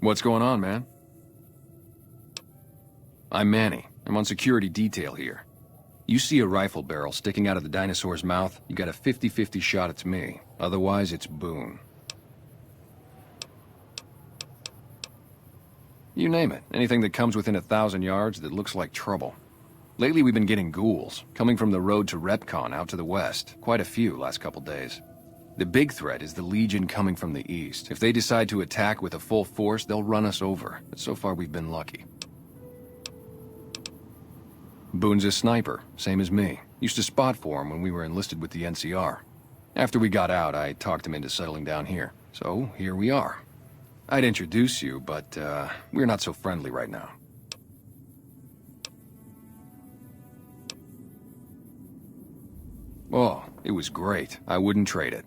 What's going on, man? I'm Manny. I'm on security detail here. You see a rifle barrel sticking out of the dinosaur's mouth, you got a 50-50 shot it's me. Otherwise, it's Boone. You name it. Anything that comes within 1,000 yards that looks like trouble. Lately, we've been getting ghouls, coming from the road to Repcon out to the west. Quite a few last couple days. The big threat is the Legion coming from the east. If they decide to attack with a full force, they'll run us over. But so far, we've been lucky. Boone's a sniper, same as me. Used to spot for him when we were enlisted with the NCR. After we got out, I talked him into settling down here. So, here we are. I'd introduce you, but, we're not so friendly right now. Oh, it was great. I wouldn't trade it.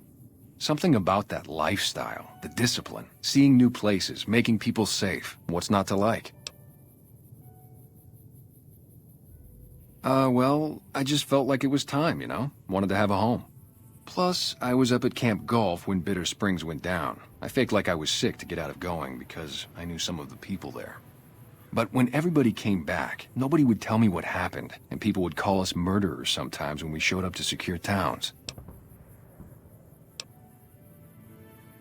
Something about that lifestyle, the discipline, seeing new places, making people safe. What's not to like? Well, I just felt like it was time, you know? Wanted to have a home. Plus, I was up at Camp Golf when Bitter Springs went down. I faked like I was sick to get out of going because I knew some of the people there. But when everybody came back, nobody would tell me what happened, and people would call us murderers sometimes when we showed up to secure towns.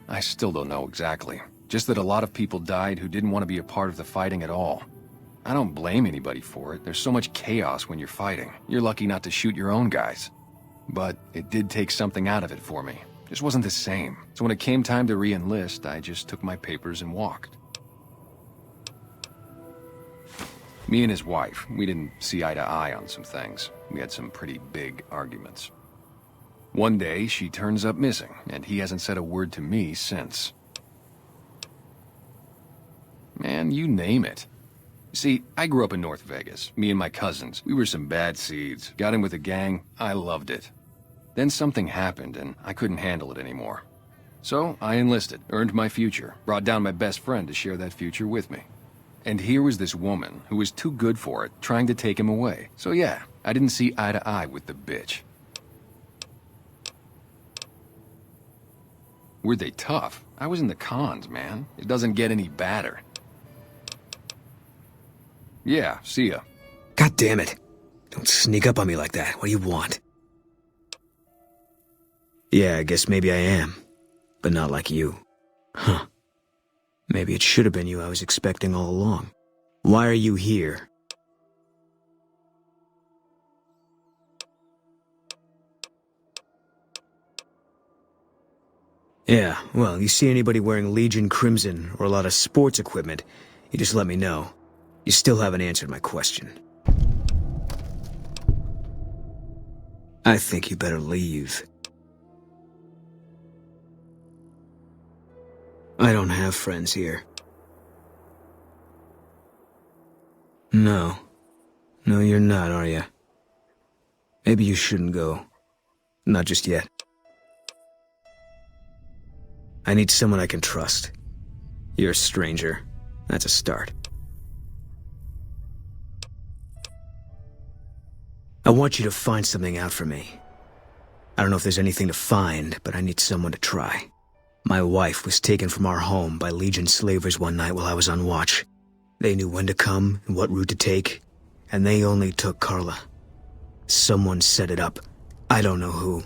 I still don't know exactly. Just that a lot of people died who didn't want to be a part of the fighting at all. I don't blame anybody for it. There's so much chaos when you're fighting. You're lucky not to shoot your own guys. But it did take something out of it for me. Just wasn't the same. So when it came time to re-enlist, I just took my papers and walked. Me and his wife, we didn't see eye to eye on some things. We had some pretty big arguments. One day, she turns up missing, and he hasn't said a word to me since. Man, you name it. See, I grew up in North Vegas. Me and my cousins, we were some bad seeds. Got in with a gang, I loved it. Then something happened, and I couldn't handle it anymore. So, I enlisted, earned my future, brought down my best friend to share that future with me. And here was this woman who was too good for it, trying to take him away. So yeah, I didn't see eye to eye with the bitch. Were they tough? I was in the cons, man. It doesn't get any badder. Yeah, see ya. God damn it. Don't sneak up on me like that. What do you want? Yeah, I guess maybe I am. But not like you. Huh. Maybe it should have been you I was expecting all along. Why are you here? Yeah, well, you see anybody wearing Legion Crimson or a lot of sports equipment, you just let me know. You still haven't answered my question. I think you better leave. I don't have friends here. No. No, you're not, are you? Maybe you shouldn't go. Not just yet. I need someone I can trust. You're a stranger. That's a start. I want you to find something out for me. I don't know if there's anything to find, but I need someone to try. My wife was taken from our home by Legion slavers one night while I was on watch. They knew when to come and what route to take, and they only took Carla. Someone set it up. I don't know who.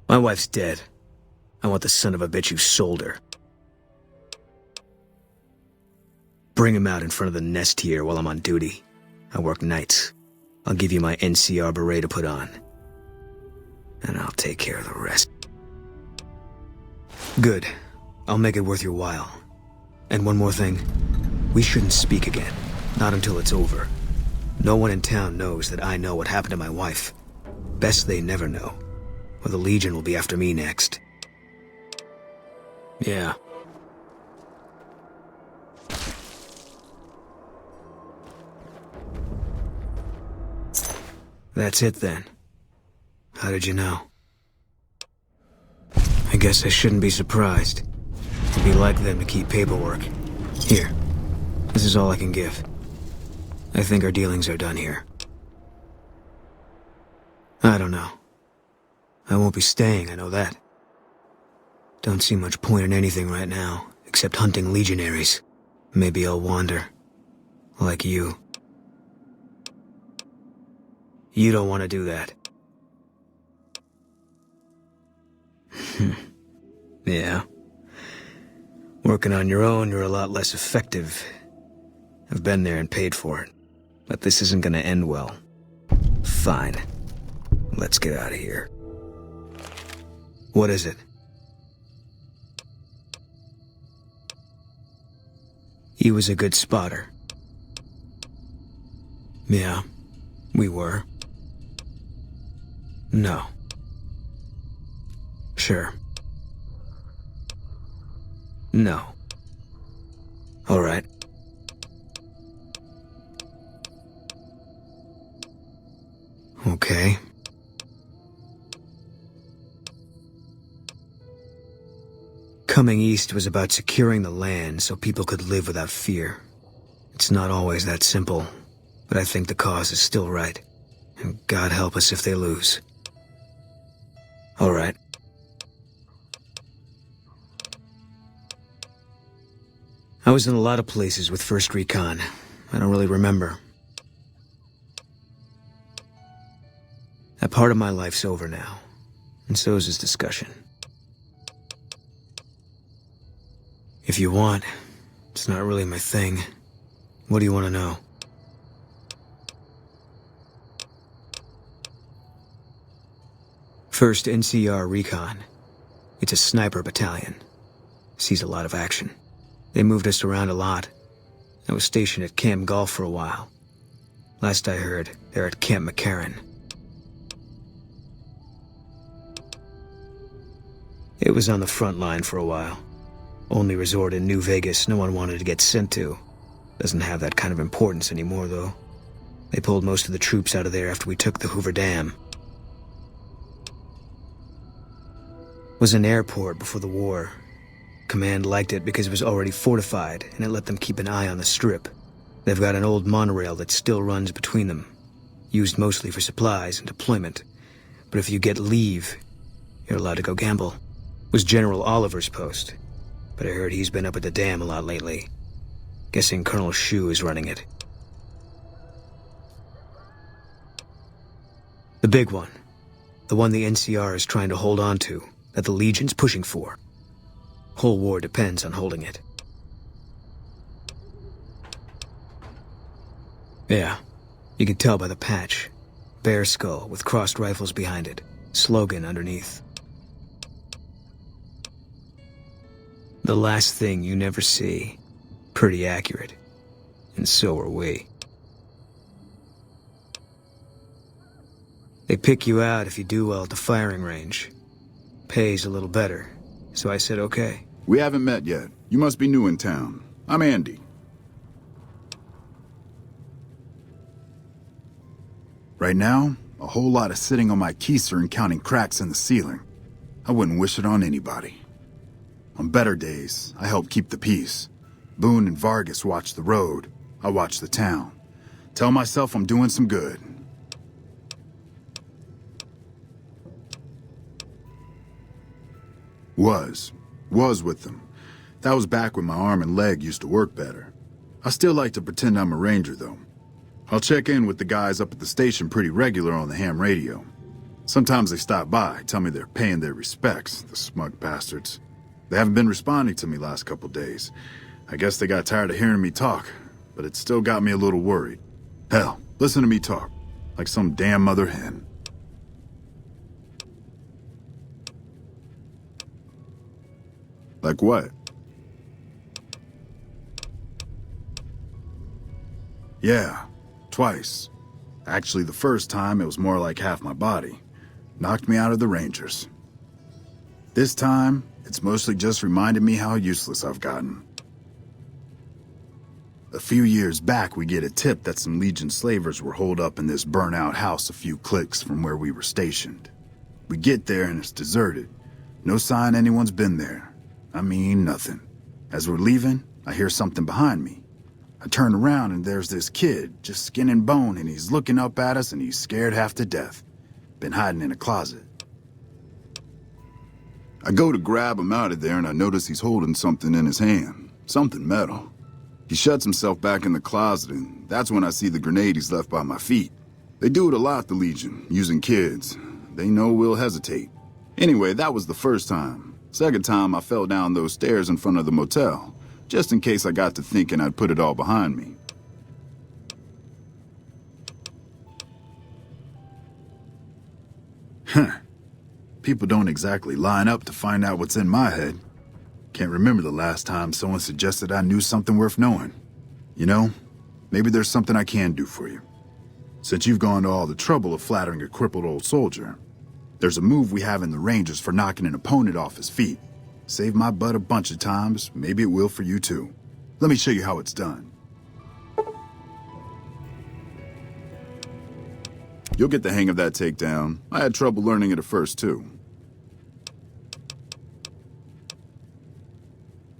My wife's dead. I want the son of a bitch who sold her. Bring him out in front of the nest here while I'm on duty. I work nights. I'll give you my NCR beret to put on. And I'll take care of the rest. Good. I'll make it worth your while. And one more thing. We shouldn't speak again. Not until it's over. No one in town knows that I know what happened to my wife. Best they never know. Or the Legion will be after me next. Yeah. That's it then. How did you know? I guess I shouldn't be surprised. It'd be like them to keep paperwork. Here. This is all I can give. I think our dealings are done here. I don't know. I won't be staying, I know that. Don't see much point in anything right now, except hunting legionaries. Maybe I'll wander. Like you. You don't want to do that. Yeah. Working on your own, you're a lot less effective. I've been there and paid for it. But this isn't gonna end well. Fine. Let's get out of here. What is it? He was a good spotter. Yeah, we were. No. Sure. No. All right. Okay. Coming east was about securing the land so people could live without fear. It's not always that simple, but I think the cause is still right. And God help us if they lose. All right. I was in a lot of places with 1st Recon. I don't really remember. That part of my life's over now, and so is this discussion. If you want, it's not really my thing. What do you want to know? First NCR Recon. It's a sniper battalion. Sees a lot of action. They moved us around a lot. I was stationed at Camp Golf for a while. Last I heard, they're at Camp McCarran. It was on the front line for a while. Only resort in New Vegas no one wanted to get sent to. Doesn't have that kind of importance anymore, though. They pulled most of the troops out of there after we took the Hoover Dam. Was an airport before the war. Command liked it because it was already fortified, and it let them keep an eye on the Strip. They've got an old monorail that still runs between them. Used mostly for supplies and deployment. But if you get leave, you're allowed to go gamble. Was General Oliver's post. But I heard he's been up at the dam a lot lately. Guessing Colonel Shu is running it. The big one. The one the NCR is trying to hold on to, that the Legion's pushing for. Whole war depends on holding it. Yeah, you can tell by the patch. Bear skull with crossed rifles behind it. Slogan underneath. The last thing you never see. Pretty accurate. And so are we. They pick you out if you do well at the firing range. Pays a little better, so I said okay. We haven't met yet. You must be new in town. I'm Andy. Right now, a whole lot of sitting on my keister and counting cracks in the ceiling. I wouldn't wish it on anybody. On better days, I help keep the peace. Boone and Vargas watch the road. I watch the town. Tell myself I'm doing some good. Was with them. That was back when my arm and leg used to work better. I still like to pretend I'm a ranger, though. I'll check in with the guys up at the station pretty regular on the ham radio. Sometimes they stop by, tell me they're paying their respects, the smug bastards. They haven't been responding to me last couple days. I guess they got tired of hearing me talk, but it still got me a little worried. Hell, listen to me talk, like some damn mother hen. Like what? Yeah, twice. Actually, the first time it was more like half my body. Knocked me out of the Rangers. This time, it's mostly just reminded me how useless I've gotten. A few years back, we get a tip that some Legion slavers were holed up in this burnt-out house a few clicks from where we were stationed. We get there and it's deserted. No sign anyone's been there. I mean, nothing. As we're leaving, I hear something behind me. I turn around and there's this kid, just skin and bone, and he's looking up at us and he's scared half to death. Been hiding in a closet. I go to grab him out of there and I notice he's holding something in his hand. Something metal. He shuts himself back in the closet and that's when I see the grenade he's left by my feet. They do it a lot, the Legion, using kids. They know we'll hesitate. Anyway, that was the first time. Second time, I fell down those stairs in front of the motel, just in case I got to thinking I'd put it all behind me. Huh. People don't exactly line up to find out what's in my head. Can't remember the last time someone suggested I knew something worth knowing. You know, maybe there's something I can do for you. Since you've gone to all the trouble of flattering a crippled old soldier, there's a move we have in the Rangers for knocking an opponent off his feet. Saved my butt a bunch of times, maybe it will for you too. Let me show you how it's done. You'll get the hang of that takedown. I had trouble learning it at first too.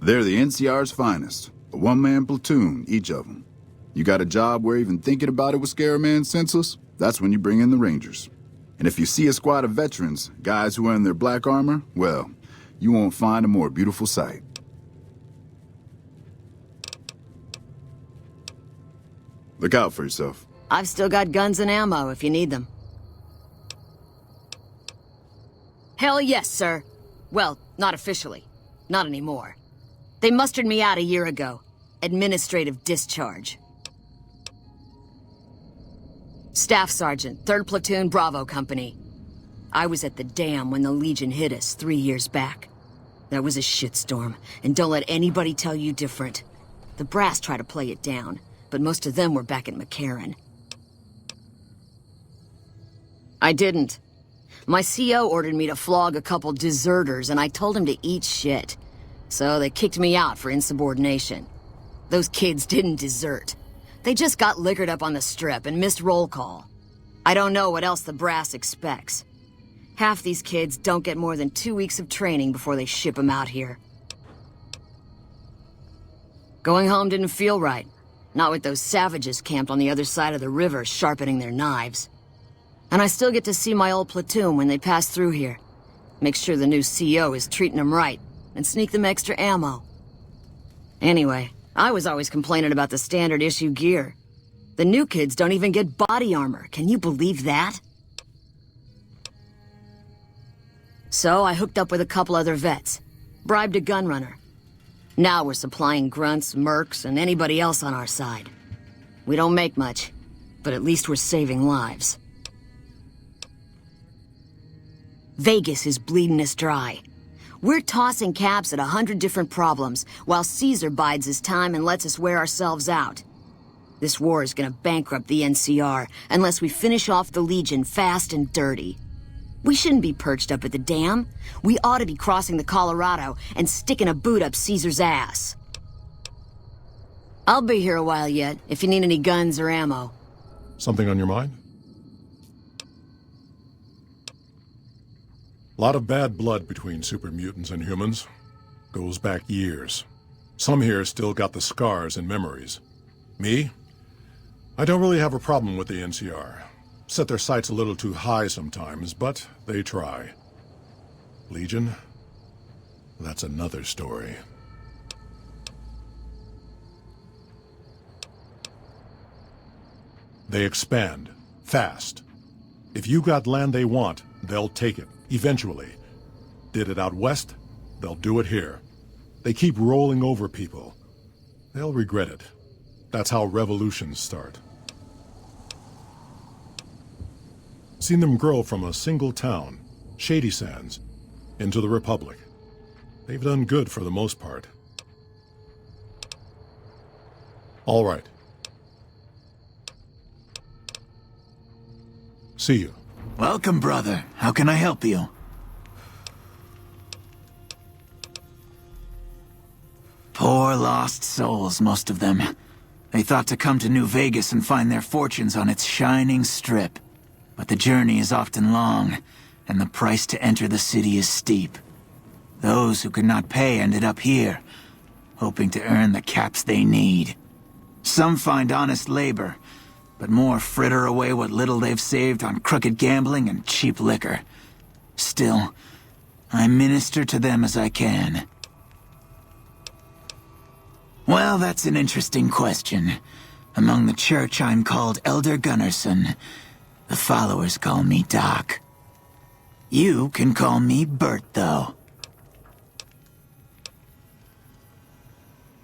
They're the NCR's finest. A one-man platoon, each of them. You got a job where even thinking about it would scare a man senseless? That's when you bring in the Rangers. And if you see a squad of veterans, guys who are in their black armor, well, you won't find a more beautiful sight. Look out for yourself. I've still got guns and ammo if you need them. Hell yes, sir. Well, not officially. Not anymore. They mustered me out a year ago. Administrative discharge. Staff Sergeant, 3rd Platoon, Bravo Company. I was at the dam when the Legion hit us 3 years back. That was a shitstorm, and don't let anybody tell you different. The brass tried to play it down, but most of them were back at McCarran. I didn't. My CO ordered me to flog a couple deserters, and I told him to eat shit. So they kicked me out for insubordination. Those kids didn't desert. They just got liquored up on the strip and missed roll call. I don't know what else the brass expects. Half these kids don't get more than 2 weeks of training before they ship them out here. Going home didn't feel right. Not with those savages camped on the other side of the river sharpening their knives. And I still get to see my old platoon when they pass through here. Make sure the new CO is treating them right, and sneak them extra ammo. Anyway, I was always complaining about the standard issue gear. The new kids don't even get body armor. Can you believe that? So I hooked up with a couple other vets. Bribed a gun runner. Now we're supplying grunts, mercs, and anybody else on our side. We don't make much, but at least we're saving lives. Vegas is bleeding us dry. We're tossing caps at 100 different problems, while Caesar bides his time and lets us wear ourselves out. This war is gonna bankrupt the NCR unless we finish off the Legion fast and dirty. We shouldn't be perched up at the dam. We ought to be crossing the Colorado and sticking a boot up Caesar's ass. I'll be here a while yet, if you need any guns or ammo. Something on your mind? A lot of bad blood between super mutants and humans. Goes back years. Some here still got the scars and memories. Me? I don't really have a problem with the NCR. Set their sights a little too high sometimes, but they try. Legion? That's another story. They expand. Fast. If you got land they want, they'll take it. Eventually. Did it out west, they'll do it here. They keep rolling over people. They'll regret it. That's how revolutions start. Seen them grow from a single town, Shady Sands, into the Republic. They've done good for the most part. All right. See you. Welcome, brother. How can I help you? Poor lost souls, most of them. They thought to come to New Vegas and find their fortunes on its shining strip. But the journey is often long, and the price to enter the city is steep. Those who could not pay ended up here, hoping to earn the caps they need. Some find honest labor, but more fritter away what little they've saved on crooked gambling and cheap liquor. Still, I minister to them as I can. Well, that's an interesting question. Among the church, I'm called Elder Gunnarsson. The followers call me Doc. You can call me Bert, though.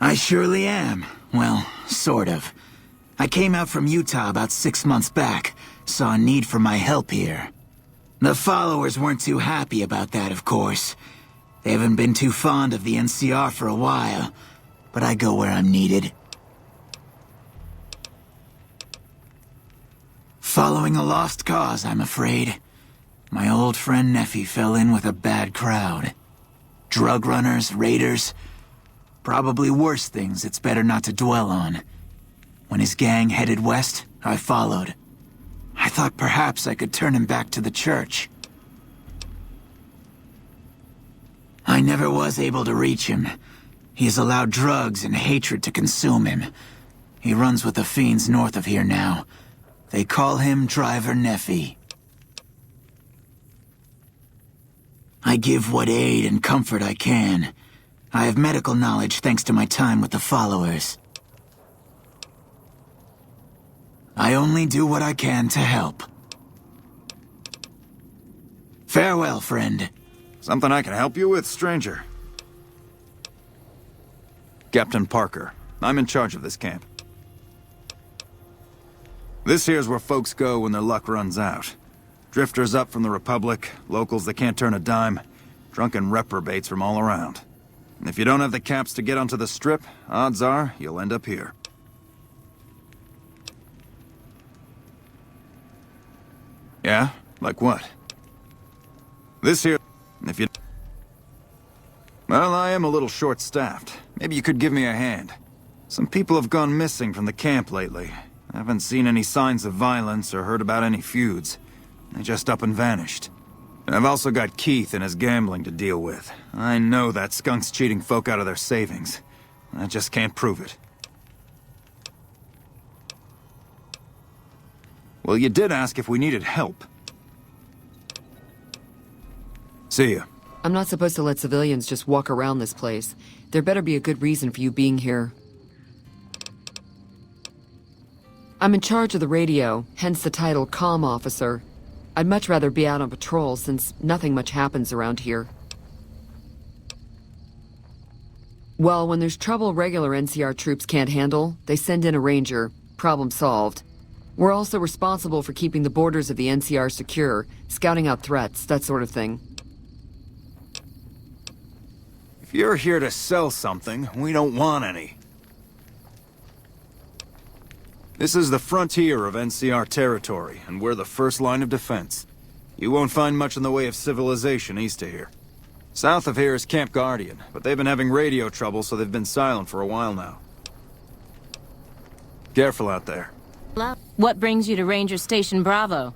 I surely am. Well, sort of. I came out from Utah about 6 months back, saw a need for my help here. The followers weren't too happy about that, of course. They haven't been too fond of the NCR for a while, but I go where I'm needed. Following a lost cause, I'm afraid. My old friend Neffy fell in with a bad crowd. Drug runners, raiders, probably worse things it's better not to dwell on. When his gang headed west, I followed. I thought perhaps I could turn him back to the church. I never was able to reach him. He has allowed drugs and hatred to consume him. He runs with the fiends north of here now. They call him Driver Neffy. I give what aid and comfort I can. I have medical knowledge thanks to my time with the followers. I only do what I can to help. Farewell, friend. Something I can help you with, stranger? Captain Parker. I'm in charge of this camp. This here's where folks go when their luck runs out. Drifters up from the Republic, locals that can't turn a dime, drunken reprobates from all around. And if you don't have the caps to get onto the Strip, odds are you'll end up here. Yeah? Like what? This here... if you... Well, I am a little short-staffed. Maybe you could give me a hand. Some people have gone missing from the camp lately. I haven't seen any signs of violence or heard about any feuds. They just up and vanished. And I've also got Keith and his gambling to deal with. I know that skunk's cheating folk out of their savings. I just can't prove it. Well, you did ask if we needed help. See ya. I'm not supposed to let civilians just walk around this place. There better be a good reason for you being here. I'm in charge of the radio, hence the title Comm Officer. I'd much rather be out on patrol since nothing much happens around here. Well, when there's trouble regular NCR troops can't handle, they send in a ranger. Problem solved. We're also responsible for keeping the borders of the NCR secure, scouting out threats, that sort of thing. If you're here to sell something, we don't want any. This is the frontier of NCR territory, and we're the first line of defense. You won't find much in the way of civilization east of here. South of here is Camp Guardian, but they've been having radio trouble, so they've been silent for a while now. Careful out there. What brings you to Ranger Station Bravo?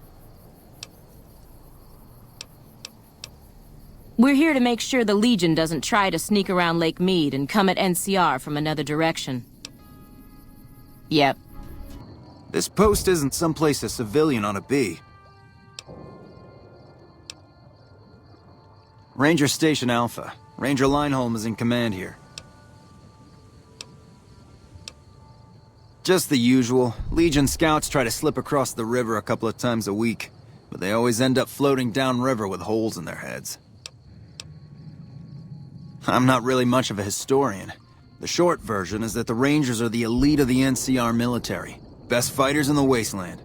We're here to make sure the Legion doesn't try to sneak around Lake Mead and come at NCR from another direction. Yep. This post isn't someplace a civilian ought to be. Ranger Station Alpha. Ranger Lineholm is in command here. Just the usual. Legion scouts try to slip across the river a couple of times a week, but they always end up floating downriver with holes in their heads. I'm not really much of a historian. The short version is that the Rangers are the elite of the NCR military. Best fighters in the wasteland.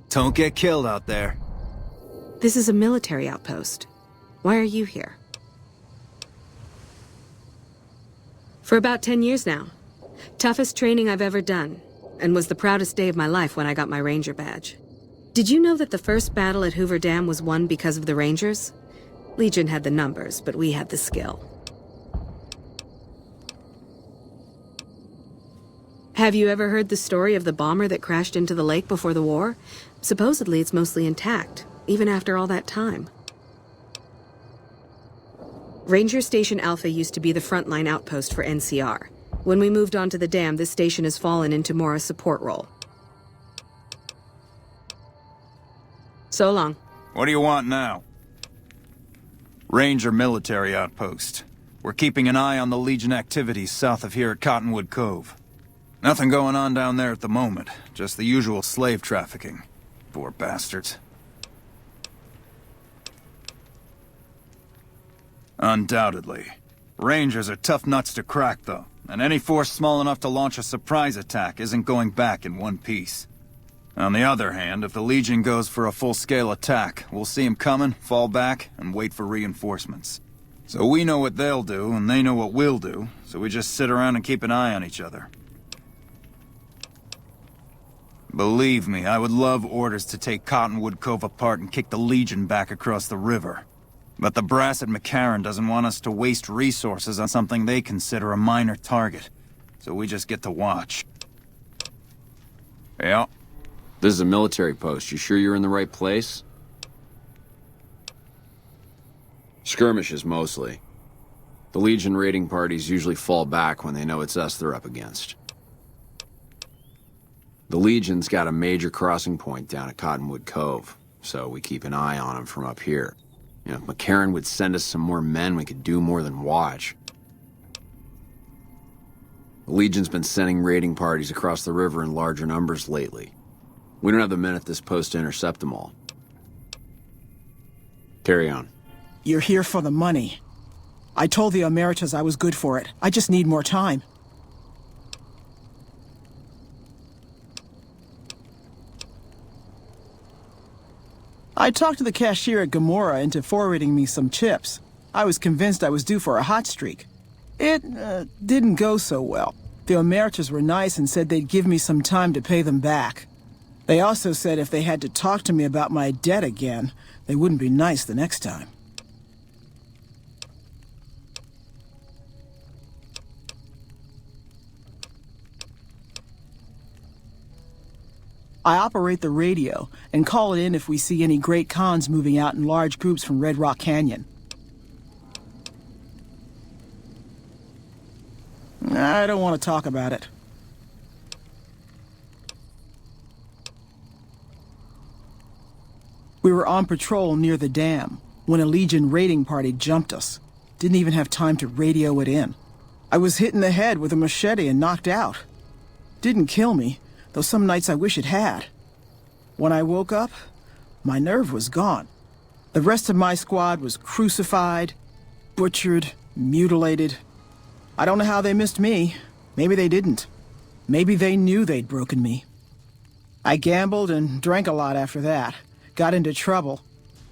Don't get killed out there. This is a military outpost. Why are you here? For about 10 years now. Toughest training I've ever done, and was the proudest day of my life when I got my Ranger badge. Did you know that the first battle at Hoover Dam was won because of the Rangers? Legion had the numbers, but we had the skill. Have you ever heard the story of the bomber that crashed into the lake before the war? Supposedly it's mostly intact, even after all that time. Ranger Station Alpha used to be the frontline outpost for NCR. When we moved onto the dam, this station has fallen into more a support role. So long. What do you want now? Ranger military outpost. We're keeping an eye on the Legion activities south of here at Cottonwood Cove. Nothing going on down there at the moment, just the usual slave trafficking. Poor bastards. Undoubtedly. Rangers are tough nuts to crack, though, and any force small enough to launch a surprise attack isn't going back in one piece. On the other hand, if the Legion goes for a full-scale attack, we'll see them coming, fall back, and wait for reinforcements. So we know what they'll do, and they know what we'll do, so we just sit around and keep an eye on each other. Believe me, I would love orders to take Cottonwood Cove apart and kick the Legion back across the river. But the brass at McCarran doesn't want us to waste resources on something they consider a minor target. So we just get to watch. Yeah. This is a military post. You sure you're in the right place? Skirmishes, mostly. The Legion raiding parties usually fall back when they know it's us they're up against. The Legion's got a major crossing point down at Cottonwood Cove, so we keep an eye on them from up here. You know, if McCarran would send us some more men, we could do more than watch. The Legion's been sending raiding parties across the river in larger numbers lately. We don't have the men at this post to intercept them all. Carry on. You're here for the money. I told the Emeritus I was good for it. I just need more time. I talked to the cashier at Gamora into forwarding me some chips. I was convinced I was due for a hot streak. It didn't go so well. The Emeritus were nice and said they'd give me some time to pay them back. They also said if they had to talk to me about my debt again, they wouldn't be nice the next time. I operate the radio and call it in if we see any great cons moving out in large groups from Red Rock Canyon. I don't want to talk about it. We were on patrol near the dam when a Legion raiding party jumped us. Didn't even have time to radio it in. I was hit in the head with a machete and knocked out. Didn't kill me, though some nights I wish it had. When I woke up, my nerve was gone. The rest of my squad was crucified, butchered, mutilated. I don't know how they missed me. Maybe they didn't. Maybe they knew they'd broken me. I gambled and drank a lot after that. Got into trouble.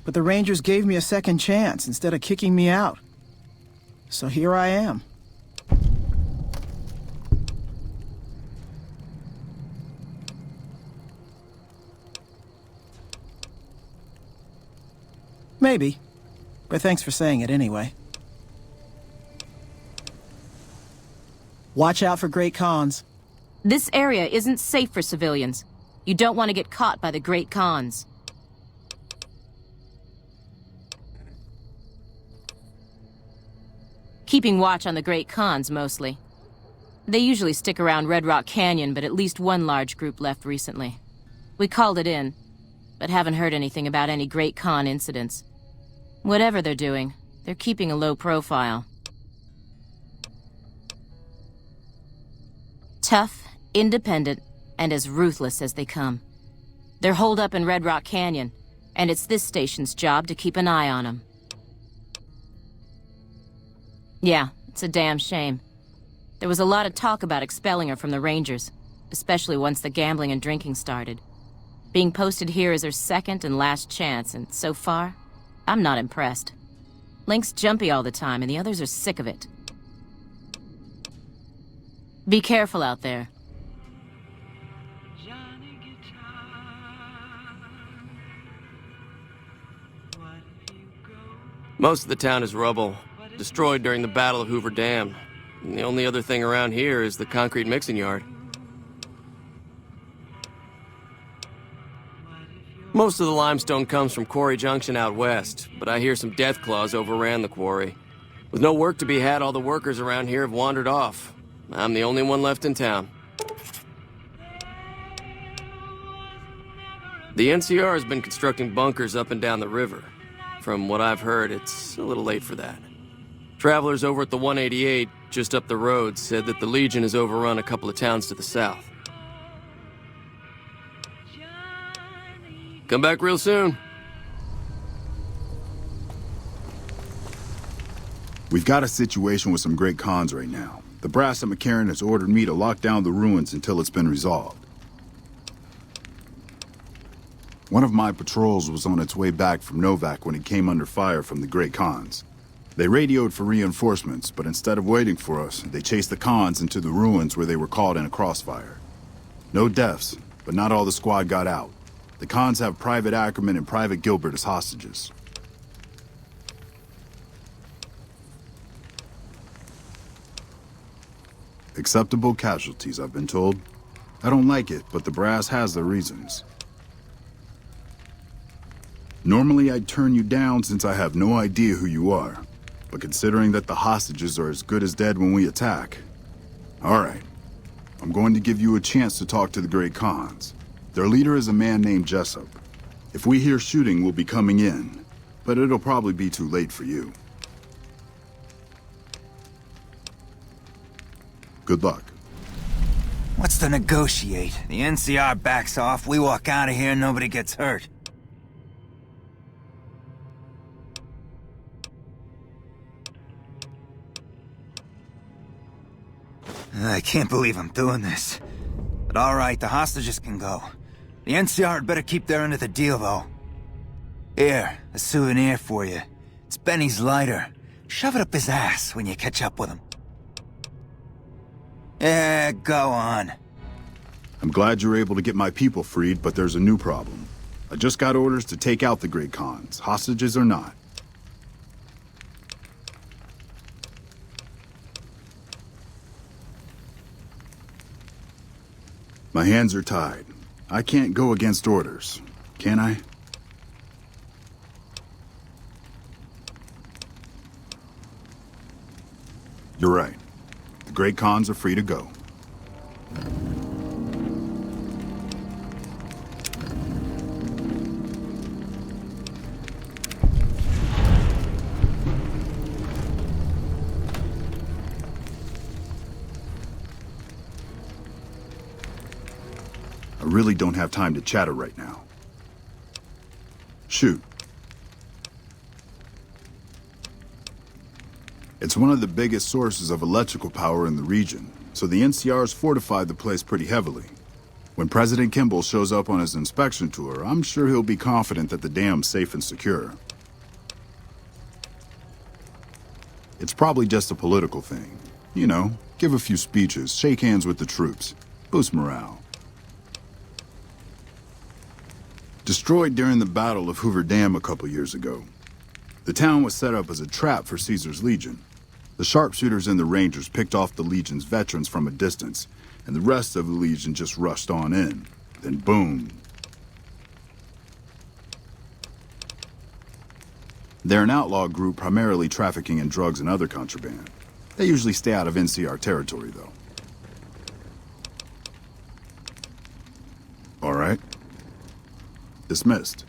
But the Rangers gave me a second chance instead of kicking me out. So here I am. Maybe. But thanks for saying it anyway. Watch out for Great Khans. This area isn't safe for civilians. You don't want to get caught by the Great Khans. Keeping watch on the Great Khans, mostly. They usually stick around Red Rock Canyon, but at least one large group left recently. We called it in, but haven't heard anything about any Great Khan incidents. Whatever they're doing, they're keeping a low profile. Tough, independent, and as ruthless as they come. They're holed up in Red Rock Canyon, and it's this station's job to keep an eye on them. Yeah, it's a damn shame. There was a lot of talk about expelling her from the Rangers, especially once the gambling and drinking started. Being posted here is her second and last chance, and so far, I'm not impressed. Link's jumpy all the time, and the others are sick of it. Be careful out there. Most of the town is rubble, destroyed during the Battle of Hoover Dam. And the only other thing around here is the concrete mixing yard. Most of the limestone comes from Quarry Junction out west, but I hear some death claws overran the quarry. With no work to be had, all the workers around here have wandered off. I'm the only one left in town. The NCR has been constructing bunkers up and down the river. from what I've heard, it's a little late for that. Travelers over at the 188, just up the road, said that the Legion has overrun a couple of towns to the south. Come back real soon. We've got a situation with some great cons right now. The brass at McCarran has ordered me to lock down the ruins until it's been resolved. One of my patrols was on its way back from Novak when it came under fire from the Great Khans. They radioed for reinforcements, but instead of waiting for us, they chased the Khans into the ruins where they were caught in a crossfire. No deaths, but not all the squad got out. The Khans have Private Ackerman and Private Gilbert as hostages. Acceptable casualties, I've been told. I don't like it, but the brass has their reasons. Normally I'd turn you down since I have no idea who you are. But considering that the hostages are as good as dead when we attack... Alright. I'm going to give you a chance to talk to the Great Khans. Their leader is a man named Jessup. If we hear shooting, we'll be coming in. But it'll probably be too late for you. Good luck. What's to negotiate? The NCR backs off, we walk out of here, nobody gets hurt. I can't believe I'm doing this. But alright, the hostages can go. The NCR had better keep their end of the deal, though. Here, a souvenir for you. It's Benny's lighter. Shove it up his ass when you catch up with him. Yeah, go on. I'm glad you were able to get my people freed, but there's a new problem. I just got orders to take out the Great Khans, hostages or not. My hands are tied. I can't go against orders, can I? You're right. The Great Khans are free to go. I really don't have time to chatter right now. Shoot. It's one of the biggest sources of electrical power in the region, so the NCR's fortified the place pretty heavily. When President Kimball shows up on his inspection tour, I'm sure he'll be confident that the dam's safe and secure. It's probably just a political thing. You know, give a few speeches, shake hands with the troops, boost morale. Destroyed during the Battle of Hoover Dam a couple years ago. The town was set up as a trap for Caesar's Legion. The sharpshooters and the Rangers picked off the Legion's veterans from a distance, and the rest of the Legion just rushed on in. Then boom. They're an outlaw group primarily trafficking in drugs and other contraband. They usually stay out of NCR territory, though. All right. Dismissed.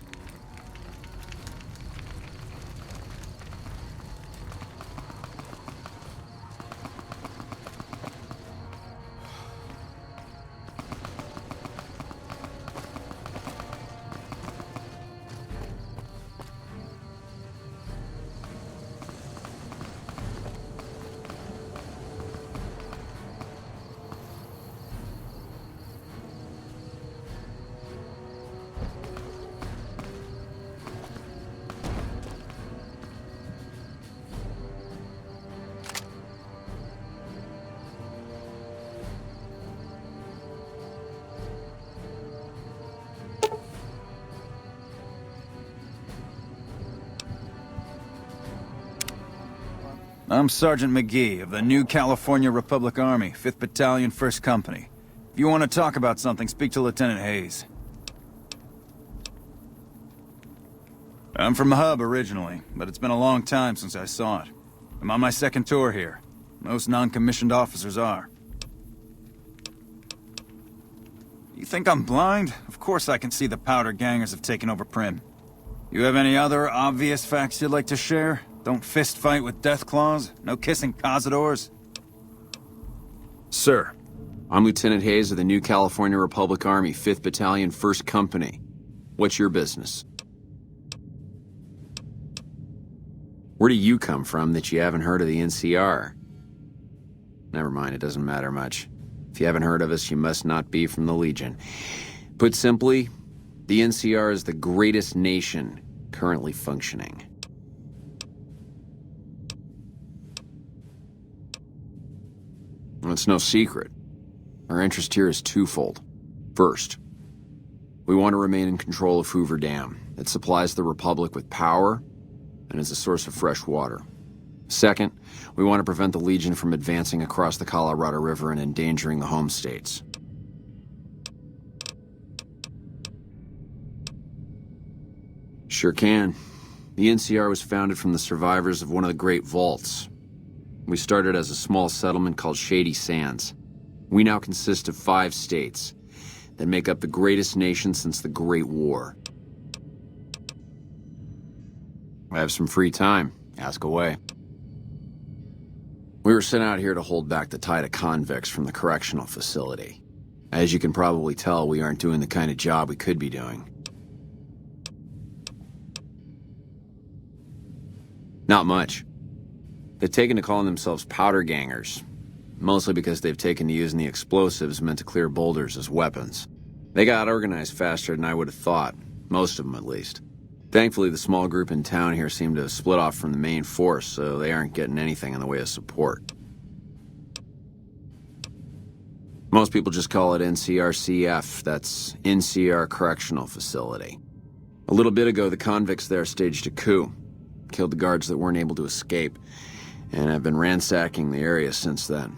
I'm Sergeant McGee of the New California Republic Army, 5th Battalion, 1st Company. If you want to talk about something, speak to Lieutenant Hayes. I'm from the hub originally, but it's been a long time since I saw it. I'm on my second tour here. Most non-commissioned officers are. You think I'm blind? Of course I can see the powder gangers have taken over Prim. You have any other obvious facts you'd like to share? Don't fist fight with Deathclaws? No kissing cazadors? Sir, I'm Lieutenant Hayes of the New California Republic Army, 5th Battalion, 1st Company. What's your business? Where do you come from that you haven't heard of the NCR? Never mind, it doesn't matter much. If you haven't heard of us, you must not be from the Legion. Put simply, the NCR is the greatest nation currently functioning. Well, it's no secret. Our interest here is twofold. First, we want to remain in control of Hoover Dam. It supplies the Republic with power and is a source of fresh water. Second, we want to prevent the Legion from advancing across the Colorado River and endangering the home states. Sure can. The NCR was founded from the survivors of one of the Great Vaults. We started as a small settlement called Shady Sands. We now consist of 5 states that make up the greatest nation since the Great War. I have some free time. Ask away. We were sent out here to hold back the tide of convicts from the correctional facility. As you can probably tell, we aren't doing the kind of job we could be doing. Not much. They've taken to calling themselves powder gangers, mostly because they've taken to using the explosives meant to clear boulders as weapons. They got organized faster than I would have thought, most of them at least. Thankfully, the small group in town here seem to have split off from the main force, so they aren't getting anything in the way of support. Most people just call it NCRCF, that's NCR Correctional Facility. A little bit ago, the convicts there staged a coup, killed the guards that weren't able to escape, and have been ransacking the area since then.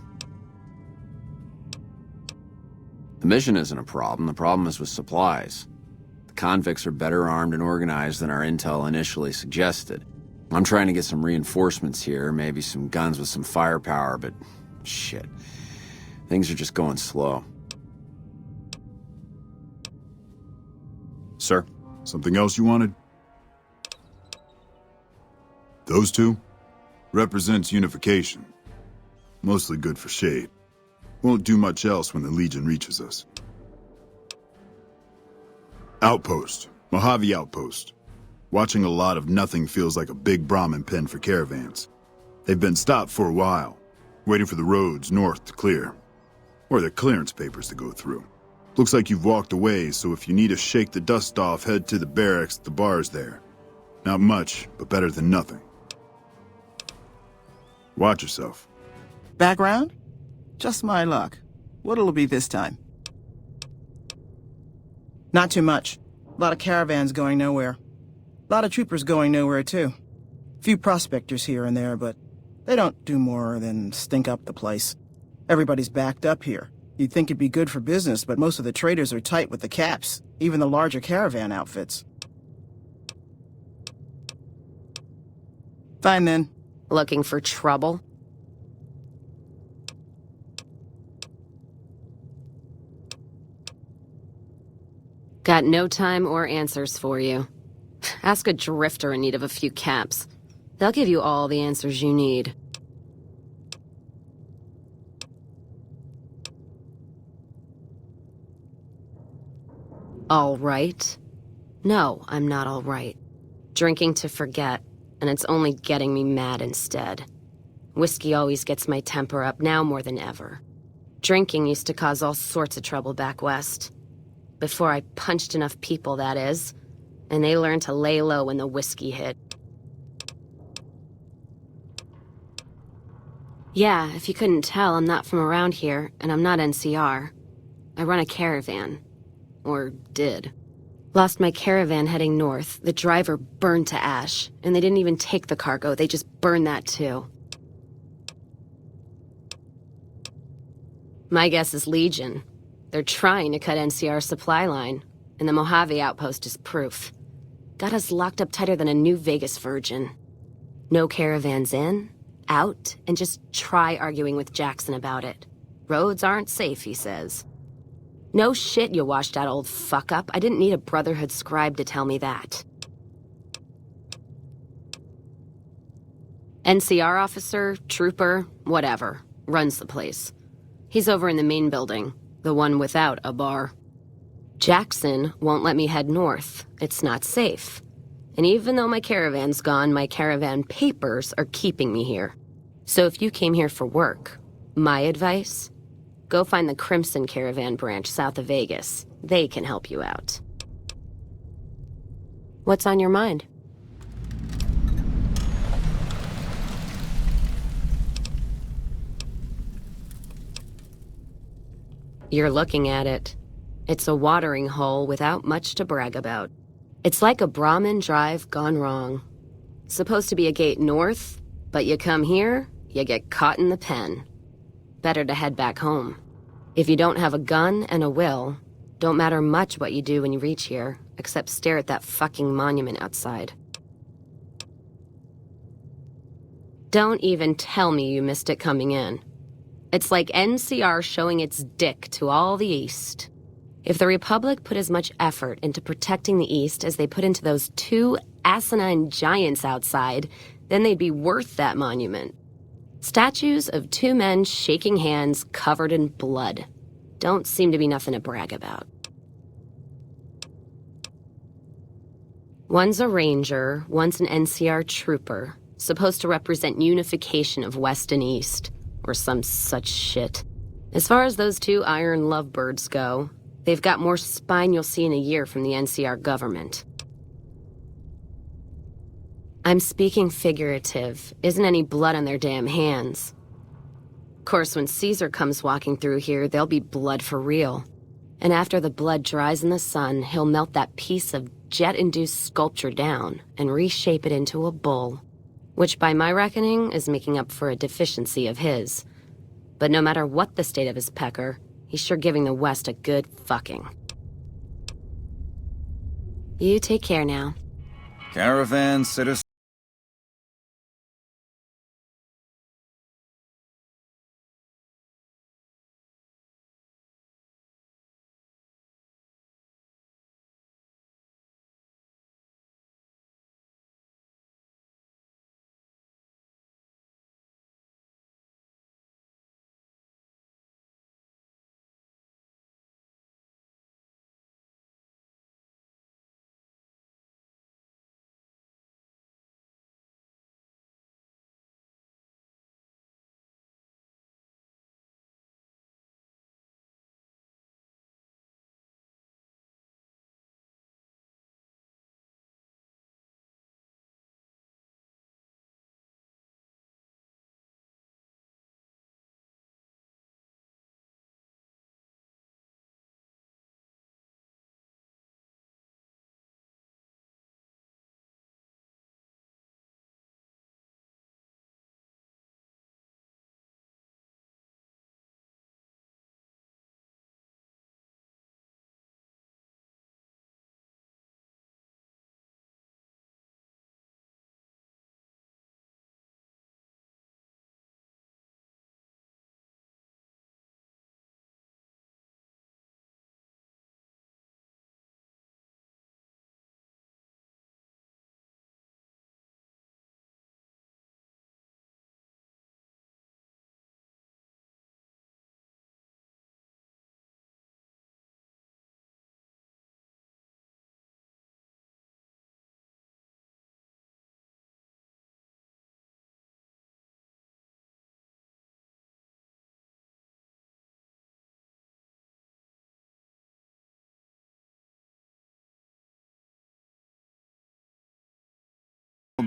The mission isn't a problem, the problem is with supplies. The convicts are better armed and organized than our intel initially suggested. I'm trying to get some reinforcements here, maybe some guns with some firepower, but shit. Things are just going slow. Sir? Something else you wanted? Those two? Represents unification. Mostly good for shade. Won't do much else when the Legion reaches us. Outpost. Mojave Outpost. Watching a lot of nothing feels like a big Brahmin pen for caravans. They've been stopped for a while, waiting for the roads north to clear. Or their clearance papers to go through. Looks like you've walked away, so if you need to shake the dust off, head to the barracks at the bars there. Not much, but better than nothing. Watch yourself. Background? Just my luck. What'll it be this time? Not too much. A lot of caravans going nowhere. A lot of troopers going nowhere, too. Few prospectors here and there, but they don't do more than stink up the place. Everybody's backed up here. You'd think it'd be good for business, but most of the traders are tight with the caps, even the larger caravan outfits. Fine then. Looking for trouble? Got no time or answers for you. Ask a drifter in need of a few caps. They'll give you all the answers you need. All right? No, I'm not all right. Drinking to forget, and it's only getting me mad instead. Whiskey always gets my temper up, now more than ever. Drinking used to cause all sorts of trouble back west. Before I punched enough people, that is. And they learned to lay low when the whiskey hit. Yeah, if you couldn't tell, I'm not from around here, and I'm not NCR. I run a caravan. Or did. Lost my caravan heading north. The driver burned to ash, and they didn't even take the cargo, they just burned that too. My guess is Legion. They're trying to cut NCR's supply line, and the Mojave outpost is proof. Got us locked up tighter than a New Vegas virgin. No caravans in, out, and just try arguing with Jackson about it. Roads aren't safe, he says. No shit, you washed out old fuck-up. I didn't need a Brotherhood scribe to tell me that. NCR officer, trooper, whatever, runs the place. He's over in the main building, the one without a bar. Jackson won't let me head north. It's not safe. And even though my caravan's gone, my caravan papers are keeping me here. So if you came here for work, my advice, go find the Crimson Caravan branch south of Vegas. They can help you out. What's on your mind? You're looking at it. It's a watering hole without much to brag about. It's like a Brahmin drive gone wrong. Supposed to be a gate north, but you come here, you get caught in the pen. Better to head back home. If you don't have a gun and a will, don't matter much what you do when you reach here, except stare at that fucking monument outside. Don't even tell me you missed it coming in. It's like NCR showing its dick to all the East. If the Republic put as much effort into protecting the East as they put into those two asinine giants outside, then they'd be worth that monument. Statues of two men shaking hands covered in blood. Don't seem to be nothing to brag about. One's a ranger, one's an NCR trooper, supposed to represent unification of West and East. Or some such shit. As far as those two iron lovebirds go, they've got more spine you'll see in a year from the NCR government. I'm speaking figurative. Isn't any blood on their damn hands. Of course, when Caesar comes walking through here, there'll be blood for real. And after the blood dries in the sun, he'll melt that piece of jet-induced sculpture down and reshape it into a bull. Which by my reckoning is making up for a deficiency of his. But no matter what the state of his pecker, he's sure giving the West a good fucking. You take care now. Caravan citizen.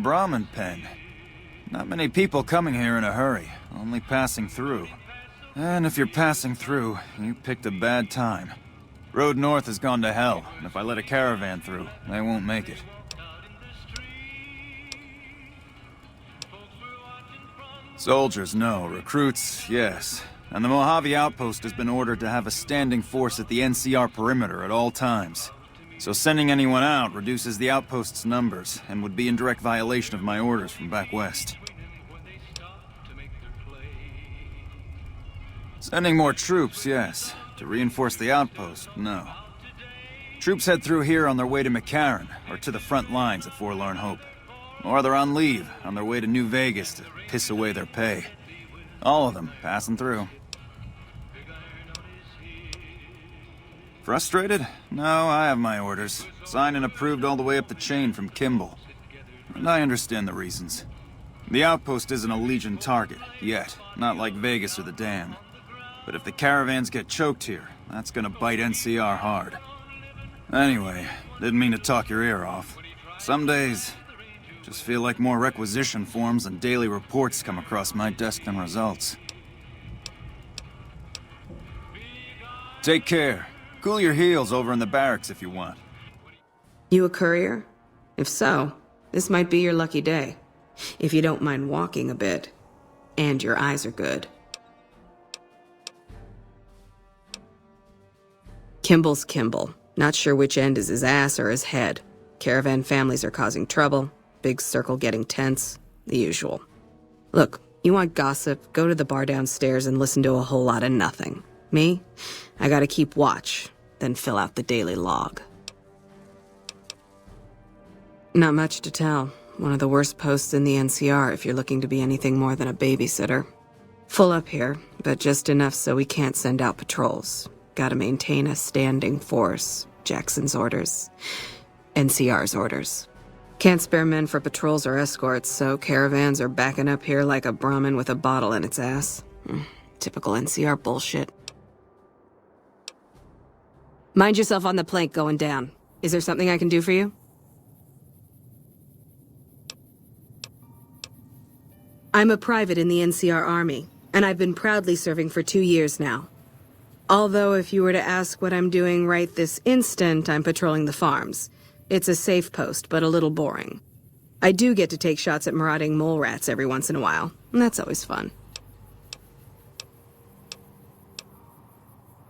Brahmin pen. Not many people coming here in a hurry, only passing through. And if you're passing through, you picked a bad time. Road north has gone to hell, and if I let a caravan through, they won't make it. Soldiers, no. Recruits, yes. And the Mojave outpost has been ordered to have a standing force at the NCR perimeter at all times. So sending anyone out reduces the outpost's numbers, and would be in direct violation of my orders from back west. Sending more troops, yes. To reinforce the outpost, no. Troops head through here on their way to McCarran, or to the front lines at Forlorn Hope. Or they're on leave, on their way to New Vegas to piss away their pay. All of them passing through. Frustrated? No, I have my orders. Signed and approved all the way up the chain from Kimball. And I understand the reasons. The outpost isn't a Legion target, yet. Not like Vegas or the Dam. But if the caravans get choked here, that's gonna bite NCR hard. Anyway, didn't mean to talk your ear off. Some days, just feel like more requisition forms and daily reports come across my desk than results. Take care. Cool your heels over in the barracks if you want. You a courier? If so, this might be your lucky day. If you don't mind walking a bit. And your eyes are good. Kimball's Kimball. Not sure which end is his ass or his head. Caravan families are causing trouble. Big circle getting tense. The usual. Look, you want gossip, go to the bar downstairs and listen to a whole lot of nothing. Me? I gotta keep watch, then fill out the daily log. Not much to tell. One of the worst posts in the NCR if you're looking to be anything more than a babysitter. Full up here, but just enough so we can't send out patrols. Gotta maintain a standing force. Jackson's orders. NCR's orders. Can't spare men for patrols or escorts, so caravans are backing up here like a Brahmin with a bottle in its ass. Typical NCR bullshit. Mind yourself on the plank going down. Is there something I can do for you? I'm a private in the NCR Army, and I've been proudly serving for 2 years now. Although if you were to ask what I'm doing right this instant, I'm patrolling the farms. It's a safe post, but a little boring. I do get to take shots at marauding mole rats every once in a while, and that's always fun.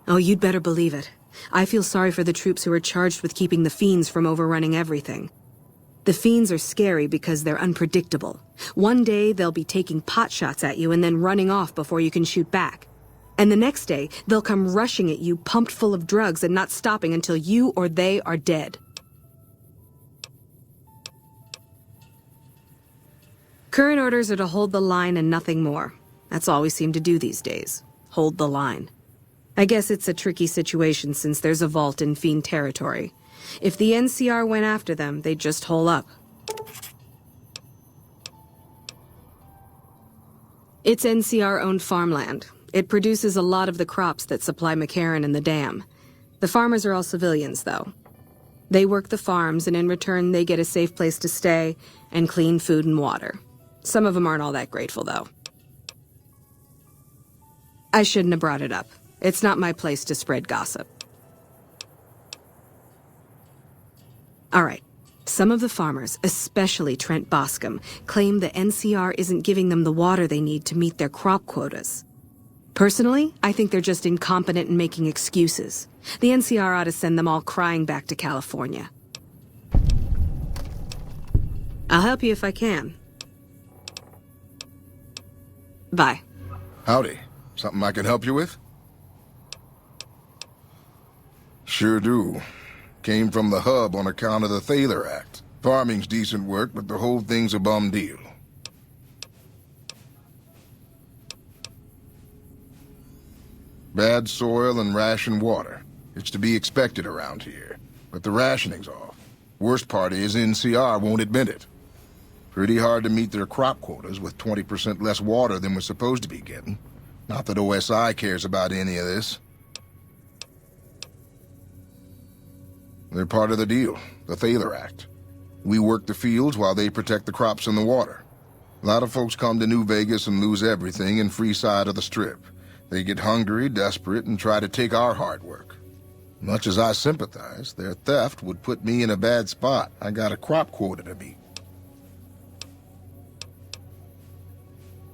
Oh, you'd better believe it. I feel sorry for the troops who are charged with keeping the fiends from overrunning everything. The fiends are scary because they're unpredictable. One day, they'll be taking pot shots at you and then running off before you can shoot back. And the next day, they'll come rushing at you pumped full of drugs and not stopping until you or they are dead. Current orders are to hold the line and nothing more. That's all we seem to do these days. Hold the line. I guess it's a tricky situation since there's a vault in fiend territory. If the NCR went after them, they'd just hole up. It's NCR-owned farmland. It produces a lot of the crops that supply McCarran and the dam. The farmers are all civilians, though. They work the farms, and in return they get a safe place to stay and clean food and water. Some of them aren't all that grateful, though. I shouldn't have brought it up. It's not my place to spread gossip. All right. Some of the farmers, especially Trent Boscom, claim the NCR isn't giving them the water they need to meet their crop quotas. Personally, I think they're just incompetent and making excuses. The NCR ought to send them all crying back to California. I'll help you if I can. Bye. Howdy. Something I can help you with? Sure do. Came from the hub on account of the Thaler Act. Farming's decent work, but the whole thing's a bum deal. Bad soil and rationed water. It's to be expected around here. But the rationing's off. Worst part is NCR won't admit it. Pretty hard to meet their crop quotas with 20% less water than we're supposed to be getting. Not that OSI cares about any of this. They're part of the deal, the Thaler Act. We work the fields while they protect the crops and the water. A lot of folks come to New Vegas and lose everything in free side of the Strip. They get hungry, desperate, and try to take our hard work. Much as I sympathize, their theft would put me in a bad spot. I got a crop quota to meet.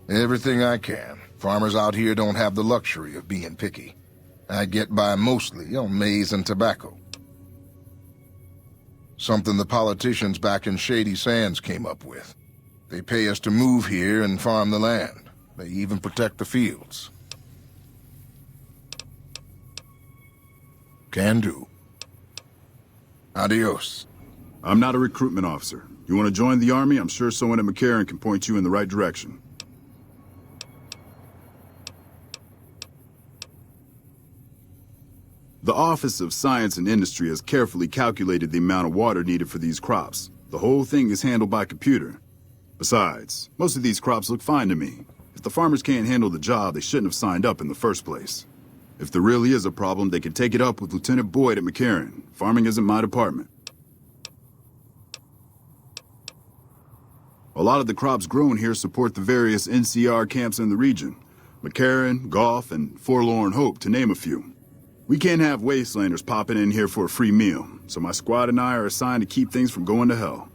Everything I can. Farmers out here don't have the luxury of being picky. I get by mostly on maize and tobacco. Something the politicians back in Shady Sands came up with. They pay us to move here and farm the land. They even protect the fields. Can do. Adios. I'm not a recruitment officer. You want to join the Army? I'm sure someone at McCarran can point you in the right direction. The Office of Science and Industry has carefully calculated the amount of water needed for these crops. The whole thing is handled by computer. Besides, most of these crops look fine to me. If the farmers can't handle the job, they shouldn't have signed up in the first place. If there really is a problem, they can take it up with Lieutenant Boyd at McCarran. Farming isn't my department. A lot of the crops grown here support the various NCR camps in the region. McCarran, Goff, and Forlorn Hope, to name a few. We can't have wastelanders popping in here for a free meal, so my squad and I are assigned to keep things from going to hell.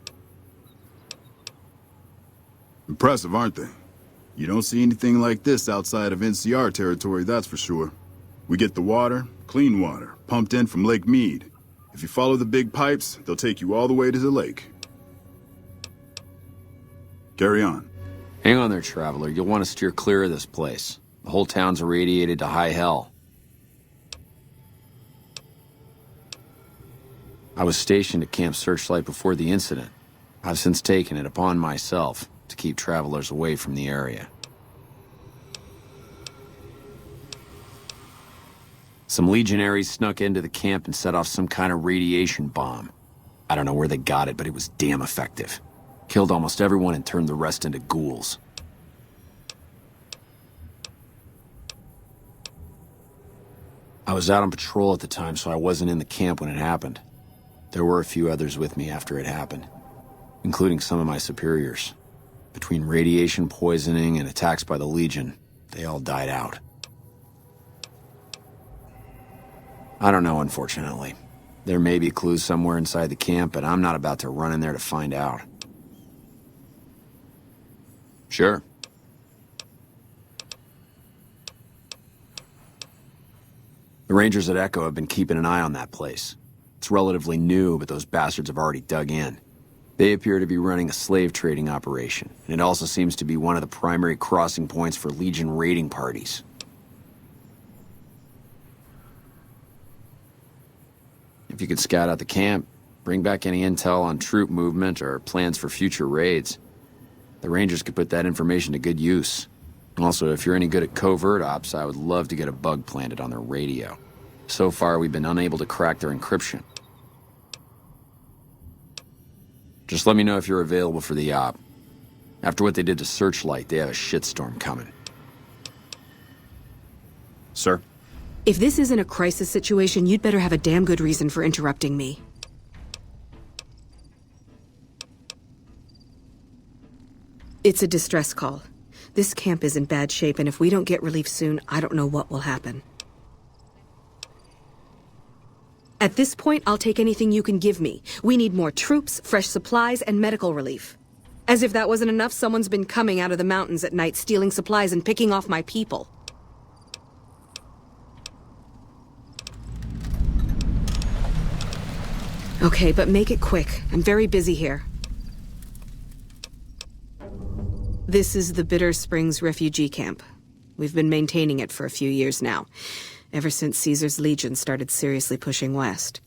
Impressive, aren't they? You don't see anything like this outside of NCR territory, that's for sure. We get the water, clean water, pumped in from Lake Mead. If you follow the big pipes, they'll take you all the way to the lake. Carry on. Hang on there, traveler. You'll want to steer clear of this place. The whole town's irradiated to high hell. I was stationed at Camp Searchlight before the incident. I've since taken it upon myself to keep travelers away from the area. Some legionaries snuck into the camp and set off some kind of radiation bomb. I don't know where they got it, but it was damn effective. Killed almost everyone and turned the rest into ghouls. I was out on patrol at the time, so I wasn't in the camp when it happened. There were a few others with me after it happened, including some of my superiors. Between radiation poisoning and attacks by the Legion, they all died out. I don't know, unfortunately. There may be clues somewhere inside the camp, but I'm not about to run in there to find out. Sure. The Rangers at Echo have been keeping an eye on that place. It's relatively new, but those bastards have already dug in. They appear to be running a slave trading operation, and it also seems to be one of the primary crossing points for Legion raiding parties. If you could scout out the camp, bring back any intel on troop movement or plans for future raids, the Rangers could put that information to good use. Also, if you're any good at covert ops, I would love to get a bug planted on their radio. So far, we've been unable to crack their encryption. Just let me know if you're available for the op. After what they did to Searchlight, they have a shitstorm coming. Sir? If this isn't a crisis situation, you'd better have a damn good reason for interrupting me. It's a distress call. This camp is in bad shape, and if we don't get relief soon, I don't know what will happen. At this point, I'll take anything you can give me. We need more troops, fresh supplies, and medical relief. As if that wasn't enough, someone's been coming out of the mountains at night, stealing supplies and picking off my people. Okay, but make it quick. I'm very busy here. This is the Bitter Springs refugee camp. We've been maintaining it for a few years now, ever since Caesar's Legion started seriously pushing west.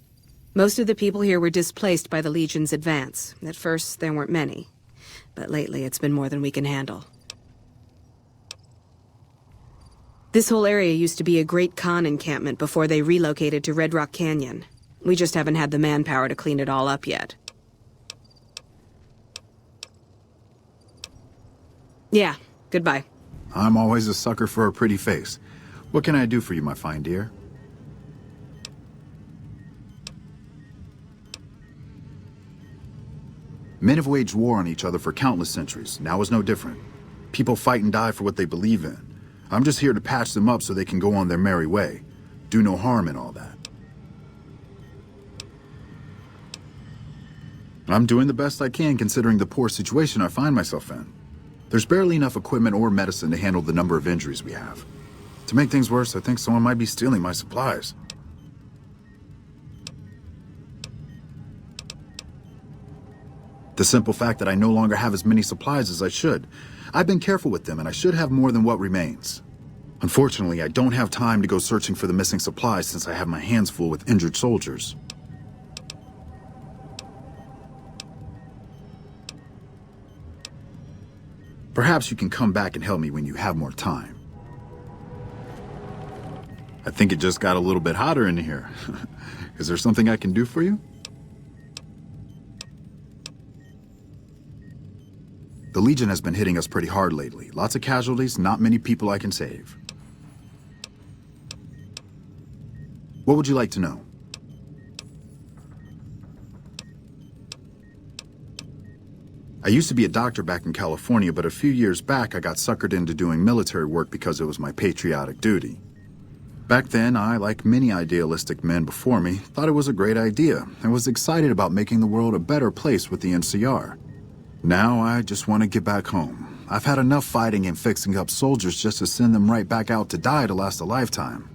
Most of the people here were displaced by the Legion's advance. At first, there weren't many, but lately it's been more than we can handle. This whole area used to be a Great Khan encampment before they relocated to Red Rock Canyon. We just haven't had the manpower to clean it all up yet. Yeah, goodbye. I'm always a sucker for a pretty face. What can I do for you, my fine dear? Men have waged war on each other for countless centuries. Now is no different. People fight and die for what they believe in. I'm just here to patch them up so they can go on their merry way. Do no harm in all that. I'm doing the best I can considering the poor situation I find myself in. There's barely enough equipment or medicine to handle the number of injuries we have. To make things worse, I think someone might be stealing my supplies. The simple fact that I no longer have as many supplies as I should. I've been careful with them and I should have more than what remains. Unfortunately, I don't have time to go searching for the missing supplies since I have my hands full with injured soldiers. Perhaps you can come back and help me when you have more time. I think it just got a little bit hotter in here. Is there something I can do for you? The Legion has been hitting us pretty hard lately. Lots of casualties, not many people I can save. What would you like to know? I used to be a doctor back in California, but a few years back I got suckered into doing military work because it was my patriotic duty. Back then, I, like many idealistic men before me, thought it was a great idea and was excited about making the world a better place with the NCR. Now I just want to get back home. I've had enough fighting and fixing up soldiers just to send them right back out to die to last a lifetime.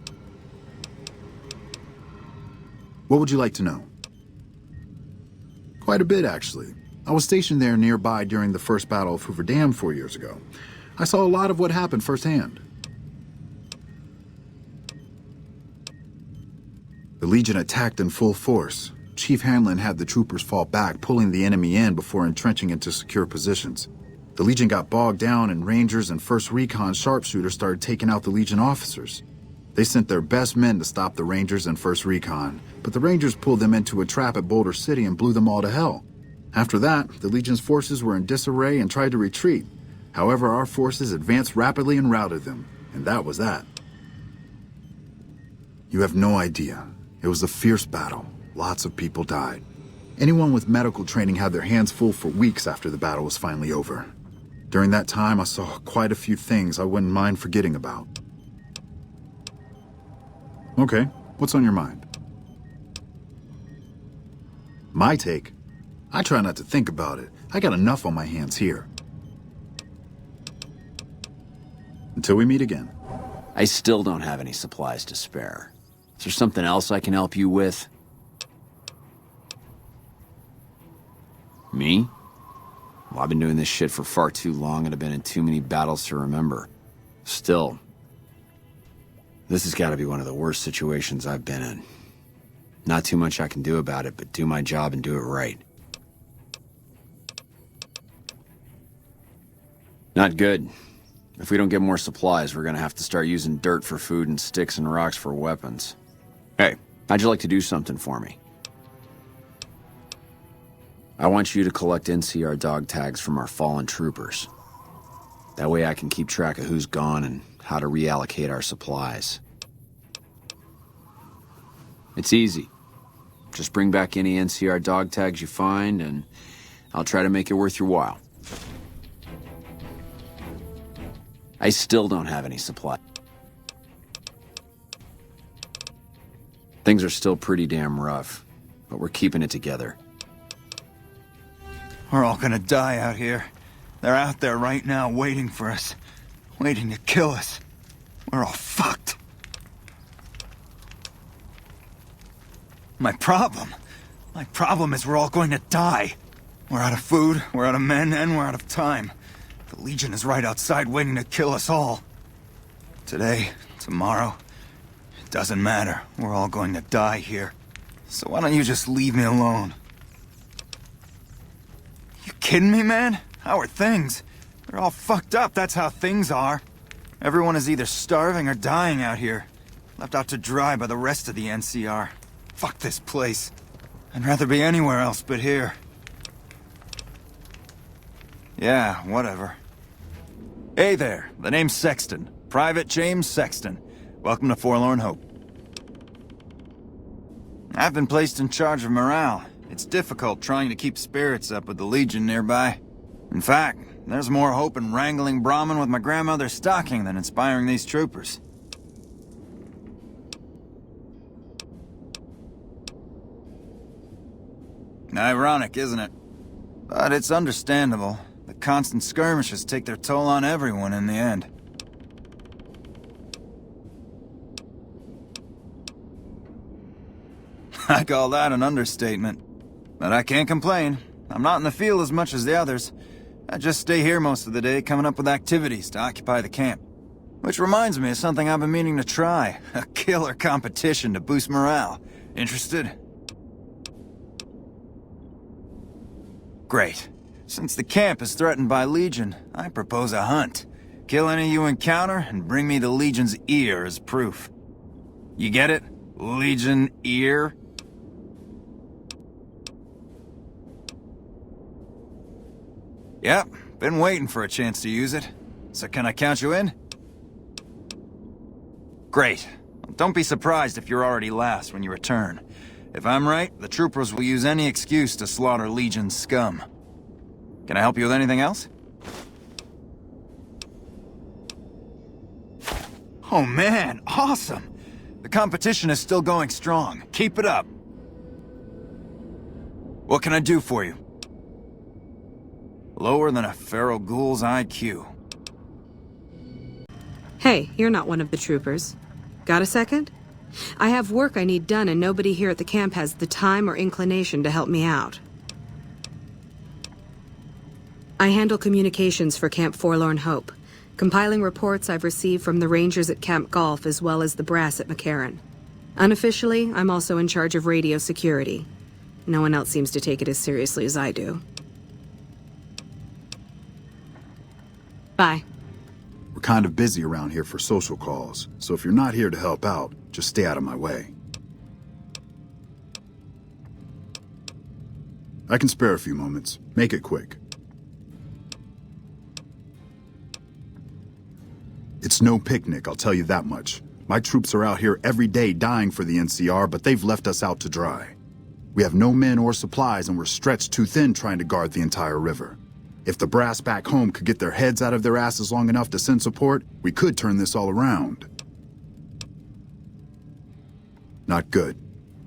What would you like to know? Quite a bit, actually. I was stationed there nearby during the first Battle of Hoover Dam 4 years ago. I saw a lot of what happened firsthand. The Legion attacked in full force. Chief Hanlon had the troopers fall back, pulling the enemy in before entrenching into secure positions. The Legion got bogged down, and Rangers and 1st Recon sharpshooters started taking out the Legion officers. They sent their best men to stop the Rangers and 1st Recon, but the Rangers pulled them into a trap at Boulder City and blew them all to hell. After that, the Legion's forces were in disarray and tried to retreat. However, our forces advanced rapidly and routed them, and that was that. You have no idea. It was a fierce battle. Lots of people died. Anyone with medical training had their hands full for weeks after the battle was finally over. During that time, I saw quite a few things I wouldn't mind forgetting about. Okay, what's on your mind? My take? I try not to think about it. I got enough on my hands here. Until we meet again. I still don't have any supplies to spare. Is there something else I can help you with? Me? Well, I've been doing this shit for far too long and I've been in too many battles to remember. Still, this has got to be one of the worst situations I've been in. Not too much I can do about it, but do my job and do it right. Not good. If we don't get more supplies, we're gonna have to start using dirt for food and sticks and rocks for weapons. Hey, how'd you like to do something for me? I want you to collect NCR dog tags from our fallen troopers. That way I can keep track of who's gone and how to reallocate our supplies. It's easy. Just bring back any NCR dog tags you find, and I'll try to make it worth your while. I still don't have any supply. Things are still pretty damn rough, but we're keeping it together. We're all gonna die out here. They're out there right now waiting for us. Waiting to kill us. We're all fucked. My problem is we're all going to die. We're out of food, we're out of men, and we're out of time. The Legion is right outside waiting to kill us all. Today, tomorrow, it doesn't matter. We're all going to die here. So why don't you just leave me alone? You kidding me, man? How are things? They're all fucked up, that's how things are. Everyone is either starving or dying out here. Left out to dry by the rest of the NCR. Fuck this place. I'd rather be anywhere else but here. Yeah, whatever. Hey there, the name's Sexton. Private James Sexton. Welcome to Forlorn Hope. I've been placed in charge of morale. It's difficult trying to keep spirits up with the Legion nearby. In fact, there's more hope in wrangling Brahmin with my grandmother's stocking than inspiring these troopers. Ironic, isn't it? But it's understandable. The constant skirmishes take their toll on everyone in the end. I call that an understatement. But I can't complain. I'm not in the field as much as the others. I just stay here most of the day, coming up with activities to occupy the camp. Which reminds me of something I've been meaning to try. A killer competition to boost morale. Interested? Great. Since the camp is threatened by Legion, I propose a hunt. Kill any you encounter and bring me the Legion's ear as proof. You get it? Legion ear? Yep, been waiting for a chance to use it. So can I count you in? Great. Don't be surprised if you're already last when you return. If I'm right, the troopers will use any excuse to slaughter Legion's scum. Can I help you with anything else? Oh man, awesome! The competition is still going strong. Keep it up. What can I do for you? Lower than a feral ghoul's IQ. Hey, you're not one of the troopers. Got a second? I have work I need done and nobody here at the camp has the time or inclination to help me out. I handle communications for Camp Forlorn Hope, compiling reports I've received from the rangers at Camp Golf as well as the brass at McCarran. Unofficially, I'm also in charge of radio security. No one else seems to take it as seriously as I do. Bye. We're kind of busy around here for social calls, so if you're not here to help out, just stay out of my way. I can spare a few moments. Make it quick. It's no picnic, I'll tell you that much. My troops are out here every day dying for the NCR, but they've left us out to dry. We have no men or supplies, and we're stretched too thin trying to guard the entire river. If the brass back home could get their heads out of their asses long enough to send support, we could turn this all around. Not good.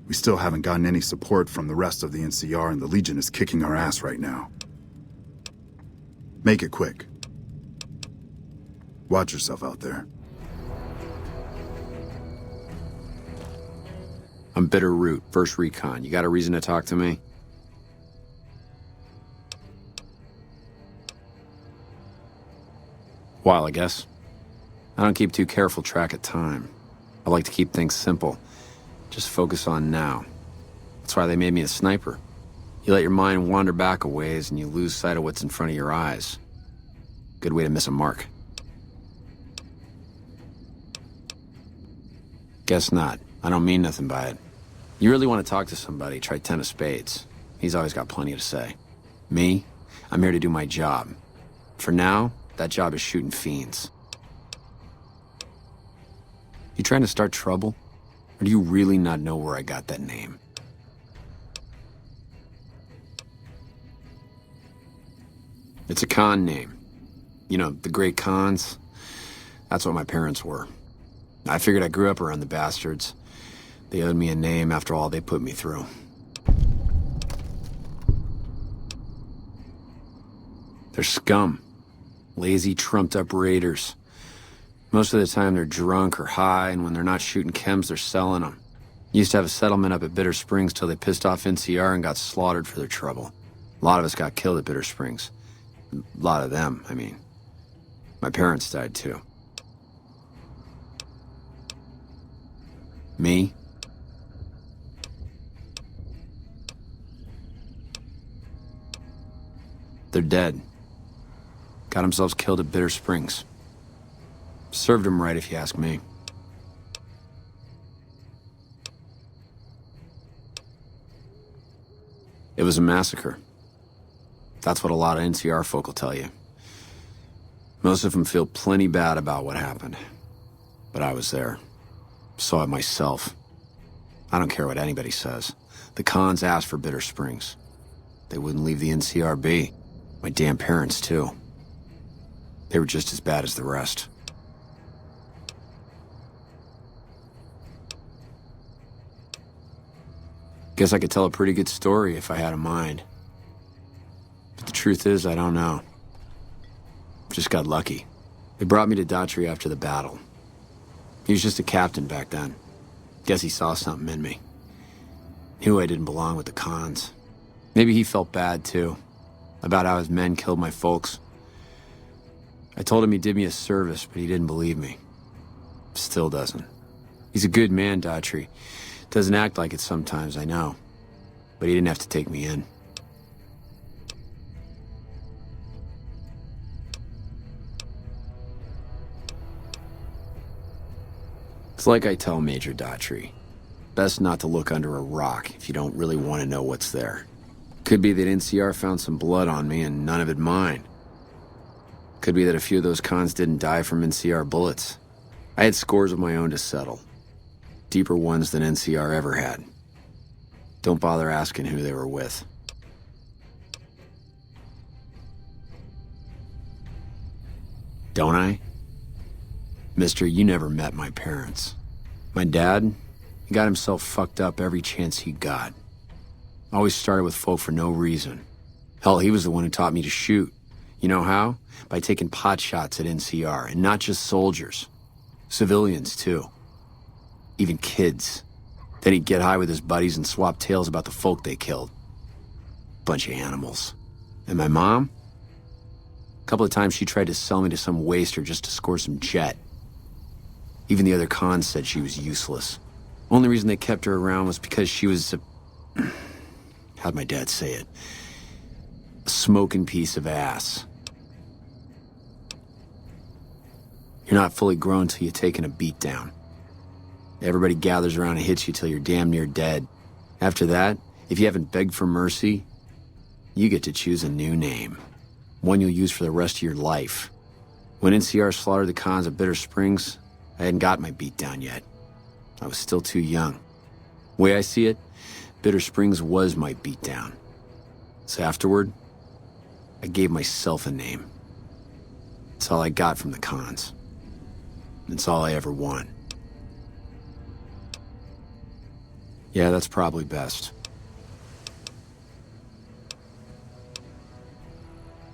We still haven't gotten any support from the rest of the NCR, and the Legion is kicking our ass right now. Make it quick. Watch yourself out there. I'm Bitter Root, 1st Recon. You got a reason to talk to me? While, I guess. I don't keep too careful track of time. I like to keep things simple. Just focus on now. That's why they made me a sniper. You let your mind wander back a ways and you lose sight of what's in front of your eyes. Good way to miss a mark. Guess not. I don't mean nothing by it. You really want to talk to somebody, try 10 of spades. He's always got plenty to say. Me? I'm here to do my job. For now, that job is shooting fiends. You trying to start trouble? Or do you really not know where I got that name? It's a con name. You know, the great cons. That's what my parents were. I figured I grew up around the bastards. They owed me a name after all they put me through. They're scum. Lazy, trumped-up raiders. Most of the time they're drunk or high, and when they're not shooting chems, they're selling them. Used to have a settlement up at Bitter Springs till they pissed off NCR and got slaughtered for their trouble. A lot of us got killed at Bitter Springs. A lot of them, I mean. My parents died too. Me? They're dead. Got themselves killed at Bitter Springs. Served them right if you ask me. It was a massacre. That's what a lot of NCR folk will tell you. Most of them feel plenty bad about what happened. But I was there. Saw it myself. I don't care what anybody says. The cons asked for Bitter Springs. They wouldn't leave the NCR be. My damn parents, too. They were just as bad as the rest. Guess I could tell a pretty good story if I had a mind. But the truth is, I don't know. Just got lucky. They brought me to Daughtry after the battle. He was just a captain back then. Guess he saw something in me. Knew I didn't belong with the cons. Maybe he felt bad, too. About how his men killed my folks. I told him he did me a service, but he didn't believe me. Still doesn't. He's a good man, Daughtry. Doesn't act like it sometimes, I know. But he didn't have to take me in. It's like I tell Major Daughtry. Best not to look under a rock if you don't really want to know what's there. Could be that NCR found some blood on me and none of it mine. Could be that a few of those cons didn't die from NCR bullets. I had scores of my own to settle. Deeper ones than NCR ever had. Don't bother asking who they were with. Don't I? Mister, you never met my parents. My dad, he got himself fucked up every chance he got. Always started with folk for no reason. Hell, he was the one who taught me to shoot. You know how? By taking pot shots at NCR, and not just soldiers. Civilians, too. Even kids. Then he'd get high with his buddies and swap tales about the folk they killed. Bunch of animals. And my mom? A couple of times she tried to sell me to some waster just to score some jet. Even the other cons said she was useless. Only reason they kept her around was because she was a... how'd my dad say it? A smoking piece of ass. You're not fully grown till you've taken a beat down. Everybody gathers around and hits you till you're damn near dead. After that, if you haven't begged for mercy, you get to choose a new name. One you'll use for the rest of your life. When NCR slaughtered the cons of Bitter Springs, I hadn't got my beat down yet. I was still too young. The way I see it, Bitter Springs was my beat down. So afterward, I gave myself a name. It's all I got from the cons. It's all I ever want. Yeah, that's probably best.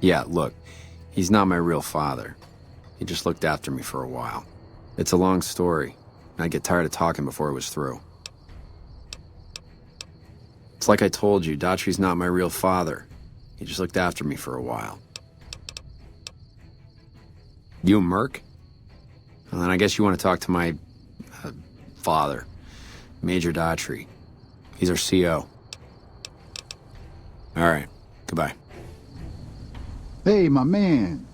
Yeah, look, he's not my real father. He just looked after me for a while. It's a long story, and I'd get tired of talking before it was through. It's like I told you, Daughtry's not my real father. He just looked after me for a while. You a merc? Well, then I guess you want to talk to my... father, Major Daughtry. He's our CO. All right, goodbye. Hey, my man.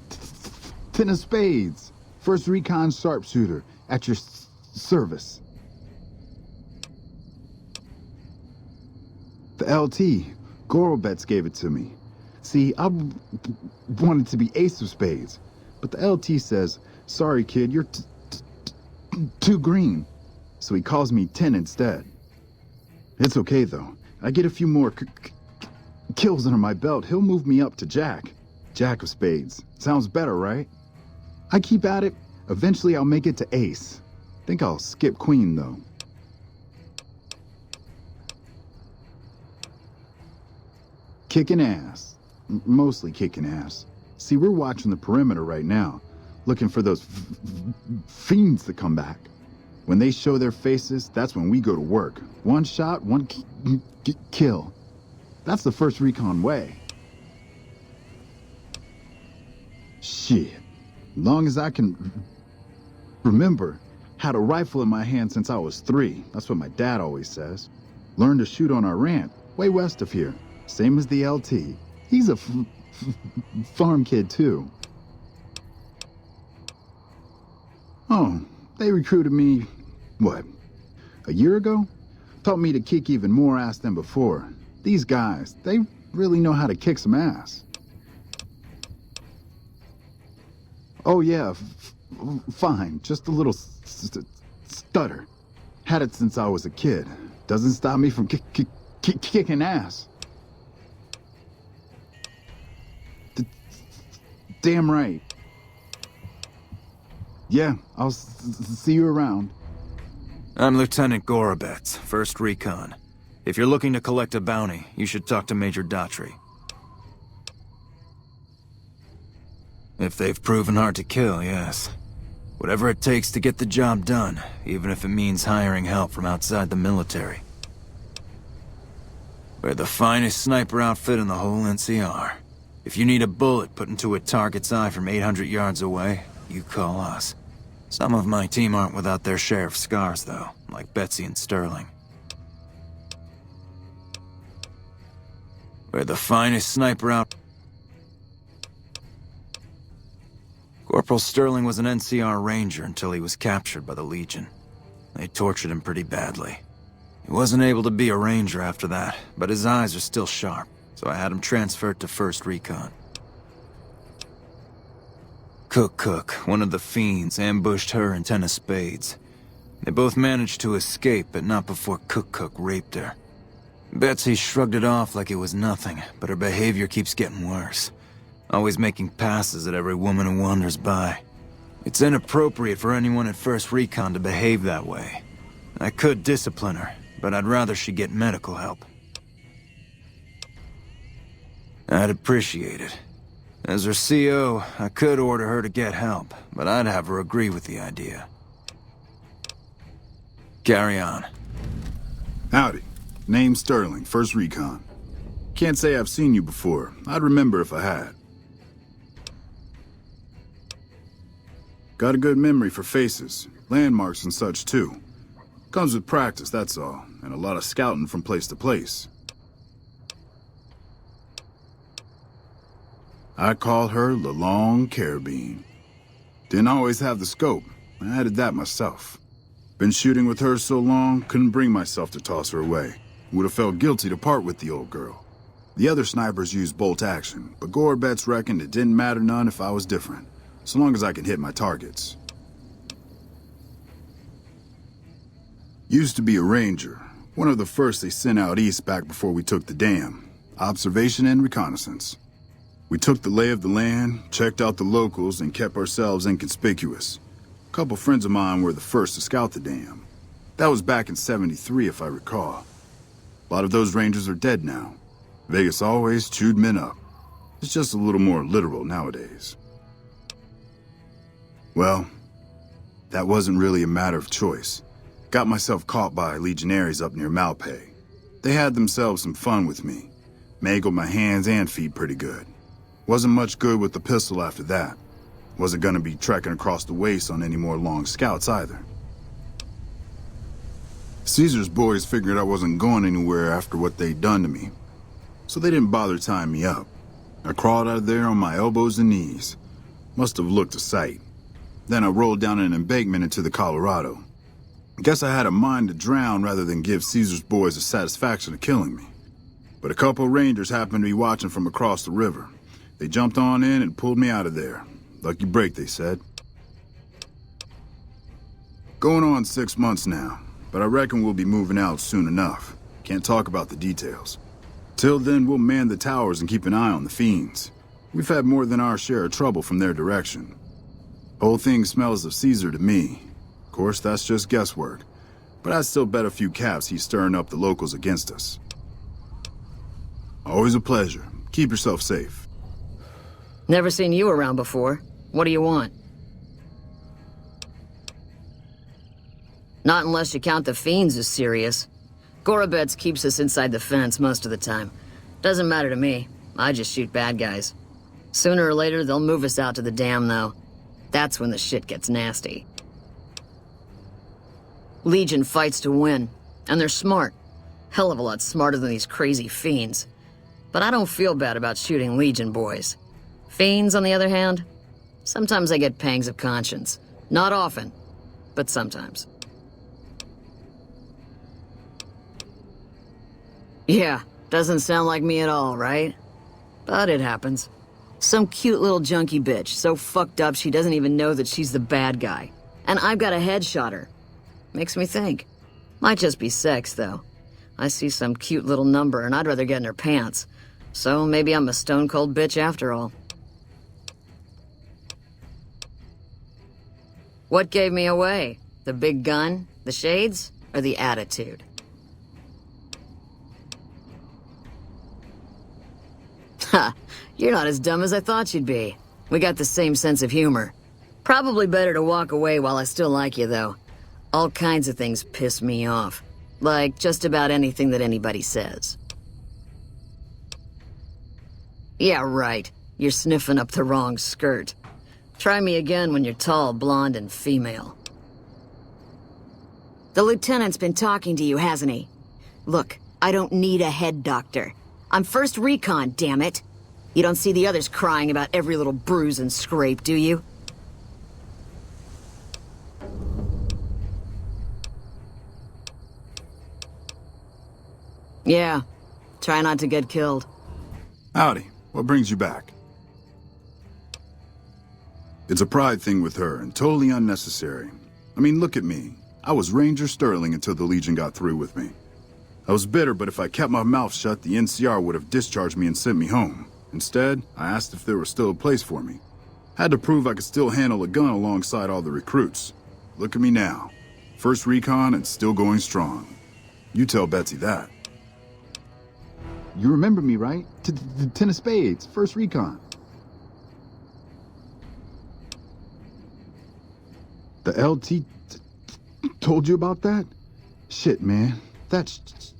Ten of Spades. First Recon Sharpshooter. At your service. The LT. Gorobets gave it to me. See, I wanted to be Ace of Spades. But the LT says, sorry kid, you're too green. So he calls me 10 instead. It's okay though. I get a few more kills under my belt. He'll move me up to Jack. Jack of Spades. Sounds better, right? I keep at it. Eventually I'll make it to Ace. Think I'll skip Queen though. Kicking ass. Mostly kicking ass. See, we're watching the perimeter right now. Looking for those fiends to come back. When they show their faces, that's when we go to work. One shot, one kill. That's the first recon way. Shit. Long as I can remember, had a rifle in my hand since I was 3. That's what my dad always says. Learned to shoot on our ranch, way west of here. Same as the LT. He's a farm kid too. Oh, they recruited me, what, a year ago? Taught me to kick even more ass than before. These guys, they really know how to kick some ass. Oh yeah, fine, just a little stutter. Had it since I was a kid. Doesn't stop me from kicking ass. Damn right. Yeah, I'll see you around. I'm Lieutenant Gorobets, 1st Recon. If you're looking to collect a bounty, you should talk to Major Daughtry. If they've proven hard to kill, yes. Whatever it takes to get the job done, even if it means hiring help from outside the military. We're the finest sniper outfit in the whole NCR. If you need a bullet put into a target's eye from 800 yards away, you call us. Some of my team aren't without their share of scars, though, like Betsy and Sterling. We're the finest sniper out... Corporal Sterling was an NCR Ranger until he was captured by the Legion. They tortured him pretty badly. He wasn't able to be a ranger after that, but his eyes are still sharp, so I had him transferred to 1st Recon. Cook, one of the fiends, ambushed her and 10 of spades. They both managed to escape, but not before Cook raped her. Betsy shrugged it off like it was nothing, but her behavior keeps getting worse. Always making passes at every woman who wanders by. It's inappropriate for anyone at 1st Recon to behave that way. I could discipline her, but I'd rather she get medical help. I'd appreciate it. As her CO, I could order her to get help, but I'd have her agree with the idea. Carry on. Howdy. Name's Sterling, 1st Recon. Can't say I've seen you before. I'd remember if I had. Got a good memory for faces, landmarks and such too. Comes with practice, that's all, and a lot of scouting from place to place. I call her the Long Carabine. Didn't always have the scope. I added that myself. Been shooting with her so long, couldn't bring myself to toss her away. Would have felt guilty to part with the old girl. The other snipers used bolt action, but Gorbets reckoned it didn't matter none if I was different, so long as I could hit my targets. Used to be a ranger, one of the first they sent out east back before we took the dam. Observation and reconnaissance. We took the lay of the land, checked out the locals, and kept ourselves inconspicuous. A couple friends of mine were the first to scout the dam. That was back in '73, if I recall. A lot of those rangers are dead now. Vegas always chewed men up. It's just a little more literal nowadays. Well, that wasn't really a matter of choice. Got myself caught by legionaries up near Malpay. They had themselves some fun with me. Mangled my hands and feet pretty good. Wasn't much good with the pistol after that. Wasn't gonna be trekking across the waste on any more long scouts either. Caesar's boys figured I wasn't going anywhere after what they'd done to me, so they didn't bother tying me up. I crawled out of there on my elbows and knees. Must have looked a sight. Then I rolled down an embankment into the Colorado. Guess I had a mind to drown rather than give Caesar's boys the satisfaction of killing me. But a couple of rangers happened to be watching from across the river. They jumped on in and pulled me out of there. Lucky break, they said. Going on 6 months now, but I reckon we'll be moving out soon enough. Can't talk about the details. Till then, we'll man the towers and keep an eye on the fiends. We've had more than our share of trouble from their direction. Whole thing smells of Caesar to me. Of course, that's just guesswork. But I'd still bet a few caps he's stirring up the locals against us. Always a pleasure. Keep yourself safe. Never seen you around before. What do you want? Not unless you count the fiends as serious. Gorobets keeps us inside the fence most of the time. Doesn't matter to me. I just shoot bad guys. Sooner or later, they'll move us out to the dam, though. That's when the shit gets nasty. Legion fights to win, and they're smart. Hell of a lot smarter than these crazy fiends. But I don't feel bad about shooting Legion boys. Fiends, on the other hand, sometimes I get pangs of conscience. Not often, but sometimes. Yeah, doesn't sound like me at all, right? But it happens. Some cute little junkie bitch, so fucked up she doesn't even know that she's the bad guy. And I've got a headshot her. Makes me think. Might just be sex, though. I see some cute little number and I'd rather get in her pants. So maybe I'm a stone-cold bitch after all. What gave me away? The big gun, the shades, or the attitude? Ha! You're not as dumb as I thought you'd be. We got the same sense of humor. Probably better to walk away while I still like you, though. All kinds of things piss me off. Like just about anything that anybody says. Yeah, right. You're sniffing up the wrong skirt. Try me again when you're tall, blonde, and female. The lieutenant's been talking to you, hasn't he? Look, I don't need a head doctor. I'm 1st Recon, damn it. You don't see the others crying about every little bruise and scrape, do you? Yeah. Try not to get killed. Howdy. What brings you back? It's a pride thing with her, and totally unnecessary. I mean, look at me. I was Ranger Sterling until the Legion got through with me. I was bitter, but if I kept my mouth shut, the NCR would have discharged me and sent me home. Instead, I asked if there was still a place for me. Had to prove I could still handle a gun alongside all the recruits. Look at me now. First recon and still going strong. You tell Betsy that. You remember me, right? Ten of Spades, first recon. The LT told you about that? Shit, man. That's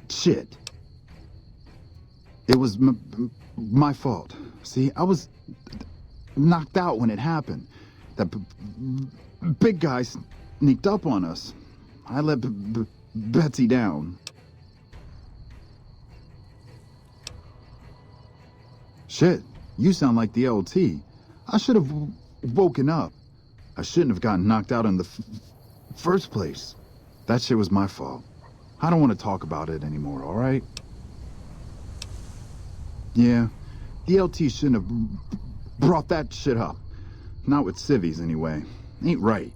shit. It was my fault. See, I was knocked out when it happened. That big guy sneaked up on us. I let Betsy down. Shit, you sound like the LT. I should have woken up. I shouldn't have gotten knocked out in the first place. That shit was my fault. I don't want to talk about it anymore, all right? Yeah, the LT shouldn't have brought that shit up. Not with civvies, anyway. Ain't right.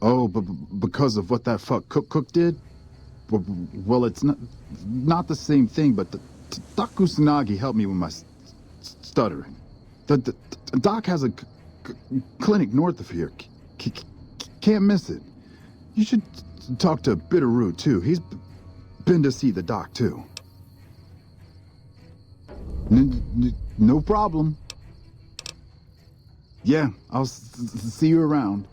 Oh, but because of what that fuck Cook did? Well, it's not the same thing, but Doc Kusanagi helped me with my stuttering. The Doc has a clinic north of here. Can't miss it. You should talk to Bitterroot, too. He's been to see the Doc, too. No problem. Yeah, I'll see you around.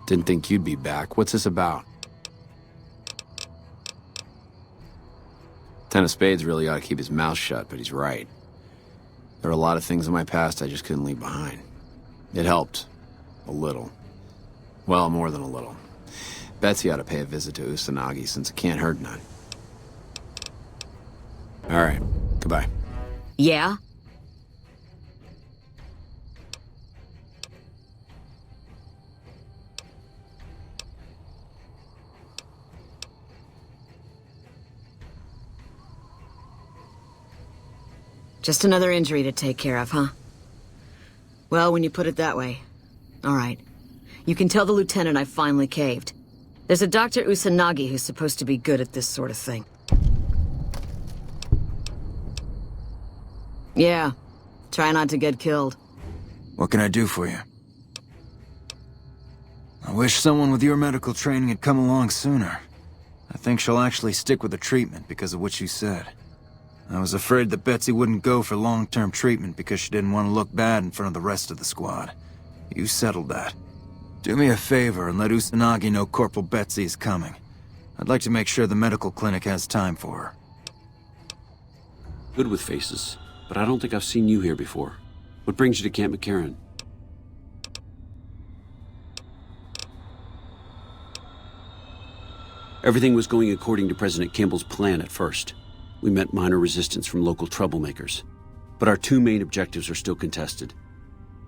Didn't think you'd be back. What's this about? Ten of Spades really ought to keep his mouth shut, but he's right. There are a lot of things in my past I just couldn't leave behind. It helped. A little. Well, more than a little. Betsy ought to pay a visit to Usanagi since it can't hurt none. All right. Goodbye. Yeah? Just another injury to take care of, huh? Well, when you put it that way. All right. You can tell the lieutenant I finally caved. There's a Dr. Usanagi who's supposed to be good at this sort of thing. Yeah. Try not to get killed. What can I do for you? I wish someone with your medical training had come along sooner. I think she'll actually stick with the treatment because of what you said. I was afraid that Betsy wouldn't go for long-term treatment because she didn't want to look bad in front of the rest of the squad. You settled that. Do me a favor and let Usanagi know Corporal Betsy is coming. I'd like to make sure the medical clinic has time for her. Good with faces, but I don't think I've seen you here before. What brings you to Camp McCarran? Everything was going according to President Campbell's plan at first. We met minor resistance from local troublemakers. But our two main objectives are still contested.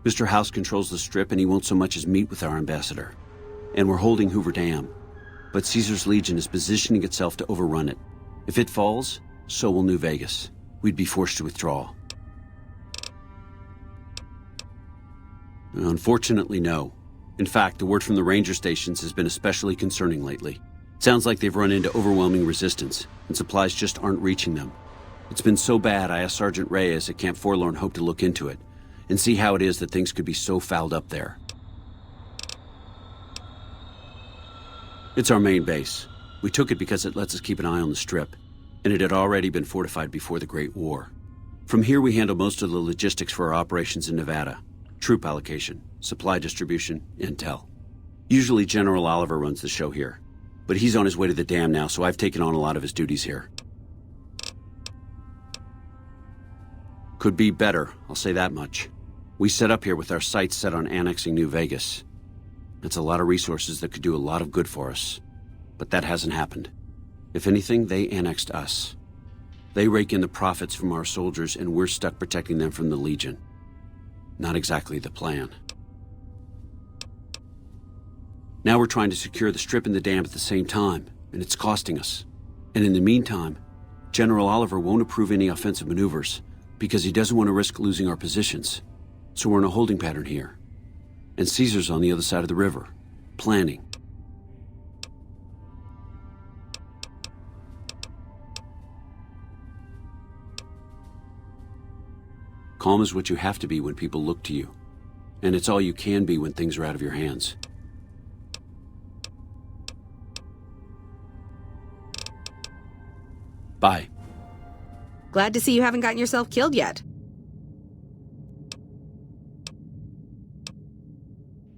Mr. House controls the Strip and he won't so much as meet with our ambassador. And we're holding Hoover Dam. But Caesar's Legion is positioning itself to overrun it. If it falls, so will New Vegas. We'd be forced to withdraw. Unfortunately, no. In fact, the word from the ranger stations has been especially concerning lately. Sounds like they've run into overwhelming resistance, and supplies just aren't reaching them. It's been so bad, I asked Sergeant Reyes at Camp Forlorn Hope to look into it, and see how it is that things could be so fouled up there. It's our main base. We took it because it lets us keep an eye on the Strip, and it had already been fortified before the Great War. From here we handle most of the logistics for our operations in Nevada. Troop allocation, supply distribution, intel. Usually General Oliver runs the show here. But he's on his way to the dam now, so I've taken on a lot of his duties here. Could be better, I'll say that much. We set up here with our sights set on annexing New Vegas. It's a lot of resources that could do a lot of good for us. But that hasn't happened. If anything, they annexed us. They rake in the profits from our soldiers, and we're stuck protecting them from the Legion. Not exactly the plan. Now we're trying to secure the Strip and the dam at the same time, and it's costing us. And in the meantime, General Oliver won't approve any offensive maneuvers because he doesn't want to risk losing our positions. So we're in a holding pattern here. And Caesar's on the other side of the river, planning. Calm is what you have to be when people look to you. And it's all you can be when things are out of your hands. Bye. Glad to see you haven't gotten yourself killed yet.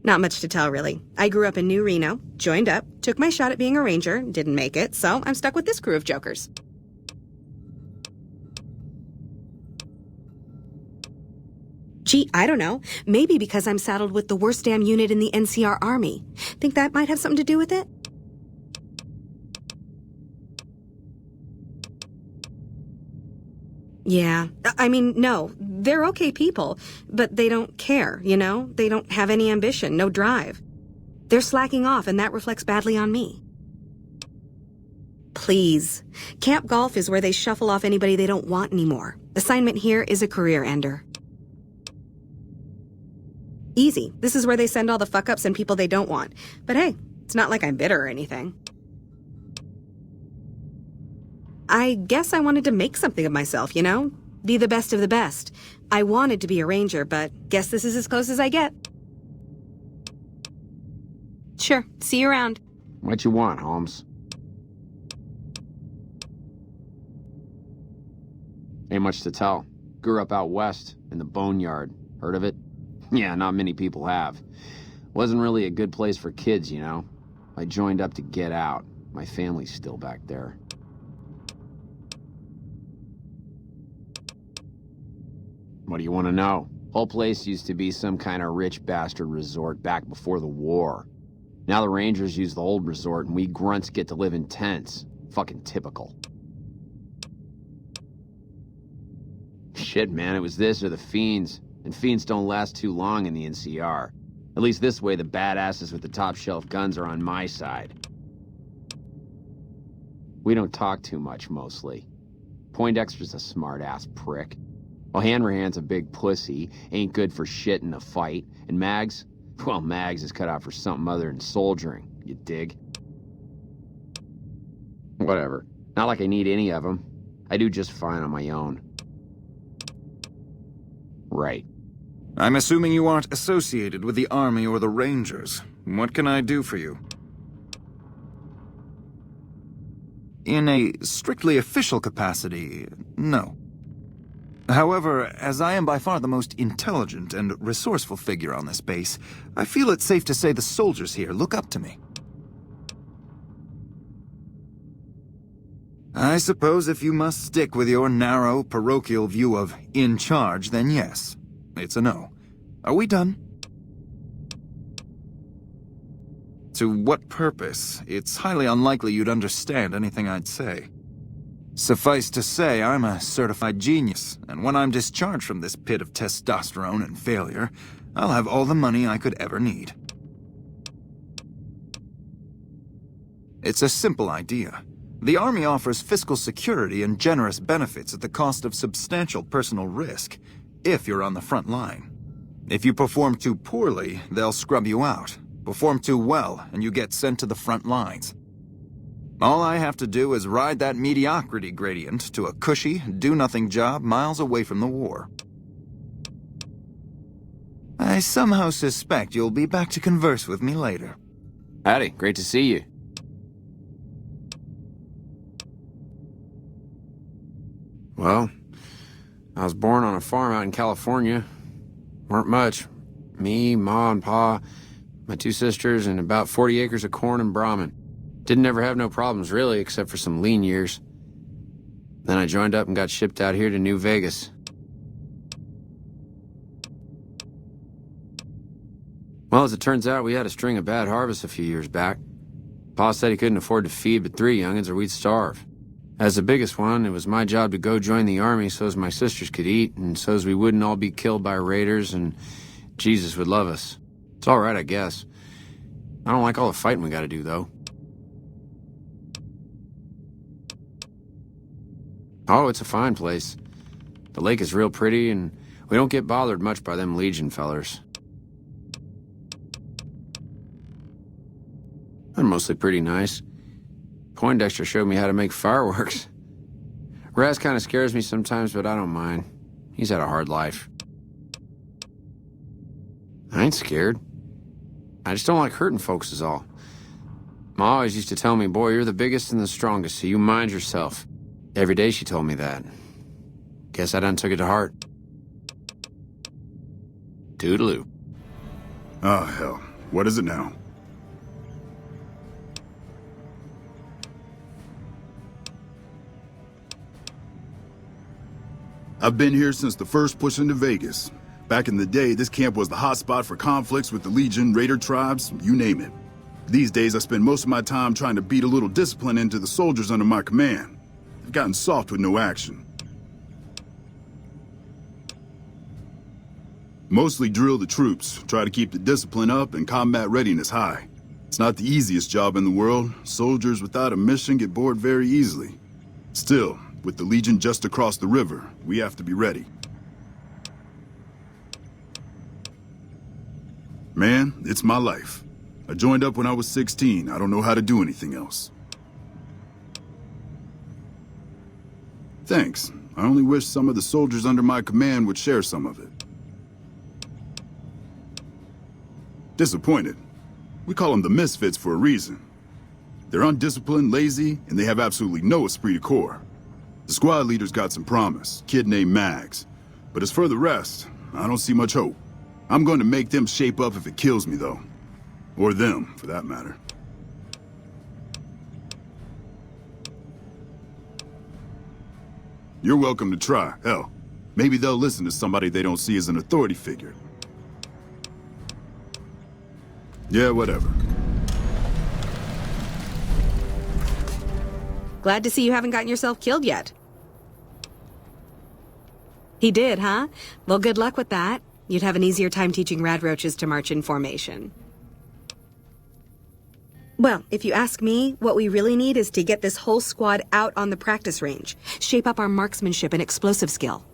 Not much to tell, really. I grew up in New Reno, joined up, took my shot at being a ranger, didn't make it, so I'm stuck with this crew of jokers. Gee, I don't know. Maybe because I'm saddled with the worst damn unit in the NCR Army. Think that might have something to do with it? Yeah. I mean, no. They're okay people, but they don't care, you know? They don't have any ambition, no drive. They're slacking off, and that reflects badly on me. Please. Camp Golf is where they shuffle off anybody they don't want anymore. Assignment here is a career ender. Easy. This is where they send all the fuck-ups and people they don't want. But hey, it's not like I'm bitter or anything. I guess I wanted to make something of myself, you know? Be the best of the best. I wanted to be a ranger, but guess this is as close as I get. Sure. See you around. What you want, Holmes? Ain't much to tell. Grew up out west, in the Boneyard. Heard of it? Yeah, not many people have. Wasn't really a good place for kids, you know? I joined up to get out. My family's still back there. What do you want to know? Whole place used to be some kind of rich bastard resort back before the war. Now the Rangers use the old resort and we grunts get to live in tents. Fucking typical. Shit, man, it was this or the Fiends. And Fiends don't last too long in the NCR. At least this way the badasses with the top shelf guns are on my side. We don't talk too much, mostly. Poindexter's a smart-ass prick. While Hanrahan's a big pussy, ain't good for shit in a fight. And Mags? Well, Mags is cut out for something other than soldiering, you dig? Whatever. Not like I need any of them. I do just fine on my own. Right. I'm assuming you aren't associated with the Army or the Rangers. What can I do for you? In a strictly official capacity, no. However, as I am by far the most intelligent and resourceful figure on this base, I feel it's safe to say the soldiers here look up to me. I suppose if you must stick with your narrow, parochial view of in charge, then yes. It's a no. Are we done? To what purpose? It's highly unlikely you'd understand anything I'd say. Suffice to say, I'm a certified genius, and when I'm discharged from this pit of testosterone and failure, I'll have all the money I could ever need. It's a simple idea. The Army offers fiscal security and generous benefits at the cost of substantial personal risk, if you're on the front line. If you perform too poorly, they'll scrub you out. Perform too well, and you get sent to the front lines. All I have to do is ride that mediocrity gradient to a cushy, do-nothing job miles away from the war. I somehow suspect you'll be back to converse with me later. Howdy, great to see you. Well, I was born on a farm out in California. Weren't much. Me, Ma, and Pa, my 2 sisters, and about 40 acres of corn and Brahmin. Didn't ever have no problems, really, except for some lean years. Then I joined up and got shipped out here to New Vegas. Well, as it turns out, we had a string of bad harvests a few years back. Pa said he couldn't afford to feed but 3 young'uns or we'd starve. As the biggest one, it was my job to go join the Army so's my sisters could eat, and so's we wouldn't all be killed by raiders, and Jesus would love us. It's all right, I guess. I don't like all the fighting we gotta do, though. Oh, it's a fine place. The lake is real pretty, and we don't get bothered much by them Legion fellers. They're mostly pretty nice. Poindexter showed me how to make fireworks. Raz kind of scares me sometimes, but I don't mind. He's had a hard life. I ain't scared. I just don't like hurting folks is all. Ma always used to tell me, boy, you're the biggest and the strongest, so you mind yourself. Every day she told me that. Guess I done took it to heart. Toodaloo. Oh, hell. What is it now? I've been here since the first push into Vegas. Back in the day, this camp was the hotspot for conflicts with the Legion, Raider tribes, you name it. These days, I spend most of my time trying to beat a little discipline into the soldiers under my command. They've gotten soft with no action. Mostly drill the troops, try to keep the discipline up and combat readiness high. It's not the easiest job in the world. Soldiers without a mission get bored very easily. Still, with the Legion just across the river, we have to be ready. Man, it's my life. I joined up when I was 16. I don't know how to do anything else. Thanks. I only wish some of the soldiers under my command would share some of it. Disappointed. We call them the misfits for a reason. They're undisciplined, lazy, and they have absolutely no esprit de corps. The squad leader's got some promise, kid named Mags. But as for the rest, I don't see much hope. I'm going to make them shape up if it kills me, though. Or them, for that matter. You're welcome to try. Hell, maybe they'll listen to somebody they don't see as an authority figure. Yeah, whatever. Glad to see you haven't gotten yourself killed yet. He did, huh? Well, good luck with that. You'd have an easier time teaching radroaches to march in formation. Well, if you ask me, what we really need is to get this whole squad out on the practice range. Shape up our marksmanship and explosive skill.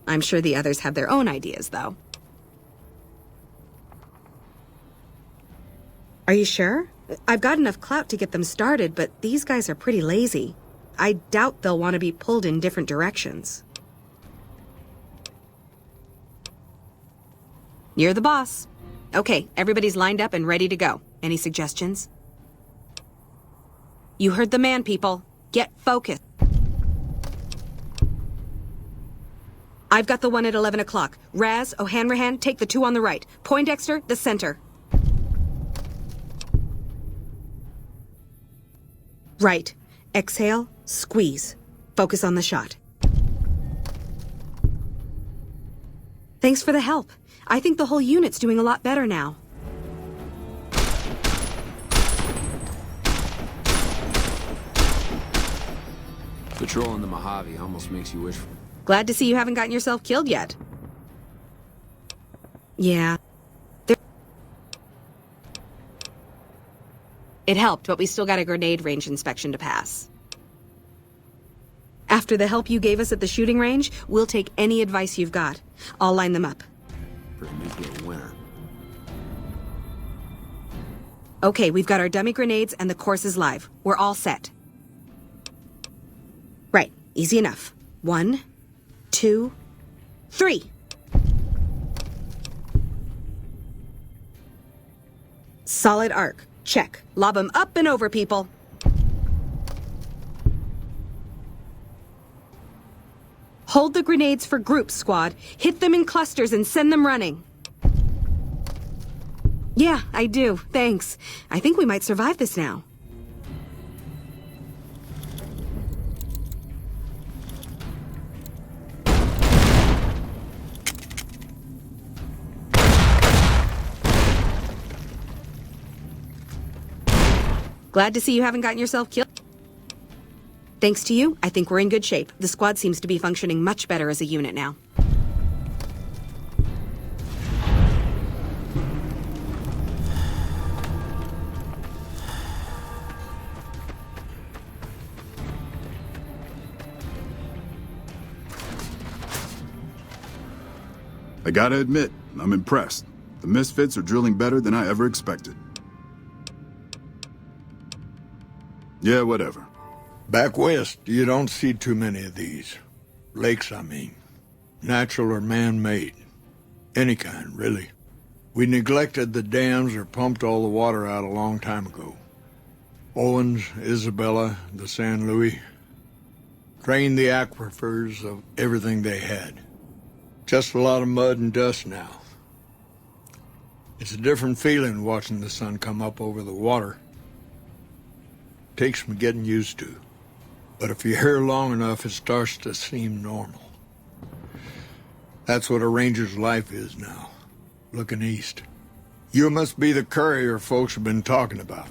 I'm sure the others have their own ideas, though. Are you sure? I've got enough clout to get them started, but these guys are pretty lazy. I doubt they'll want to be pulled in different directions. You're the boss. Okay, everybody's lined up and ready to go. Any suggestions? You heard the man, people. Get focused. I've got the one at 11 o'clock. Raz, O'Hanrahan, take the two on the right. Poindexter, the center. Right. Exhale, squeeze. Focus on the shot. Thanks for the help. I think the whole unit's doing a lot better now. Patrolling the Mojave almost makes you wish for... Glad to see you haven't gotten yourself killed yet. Yeah. It helped, but we still got a grenade range inspection to pass. After the help you gave us at the shooting range, we'll take any advice you've got. I'll line them up. For a nuclear winner. Okay, we've got our dummy grenades and the course is live. We're all set. Right, easy enough. 1, 2, 3. Solid arc. Check. Lob them up and over, people. Hold the grenades for groups, squad. Hit them in clusters and send them running. Yeah, I do. Thanks. I think we might survive this now. Glad to see you haven't gotten yourself killed. Thanks to you, I think we're in good shape. The squad seems to be functioning much better as a unit now. I gotta admit, I'm impressed. The Misfits are drilling better than I ever expected. Yeah, whatever. Back west, you don't see too many of these. Lakes, I mean. Natural or man-made. Any kind, really. We neglected the dams or pumped all the water out a long time ago. Owens, Isabella, the San Luis. Drained the aquifers of everything they had. Just a lot of mud and dust now. It's a different feeling watching the sun come up over the water. Takes some getting used to. But if you're here long enough, it starts to seem normal. That's what a ranger's life is now, looking east. You must be the courier folks have been talking about.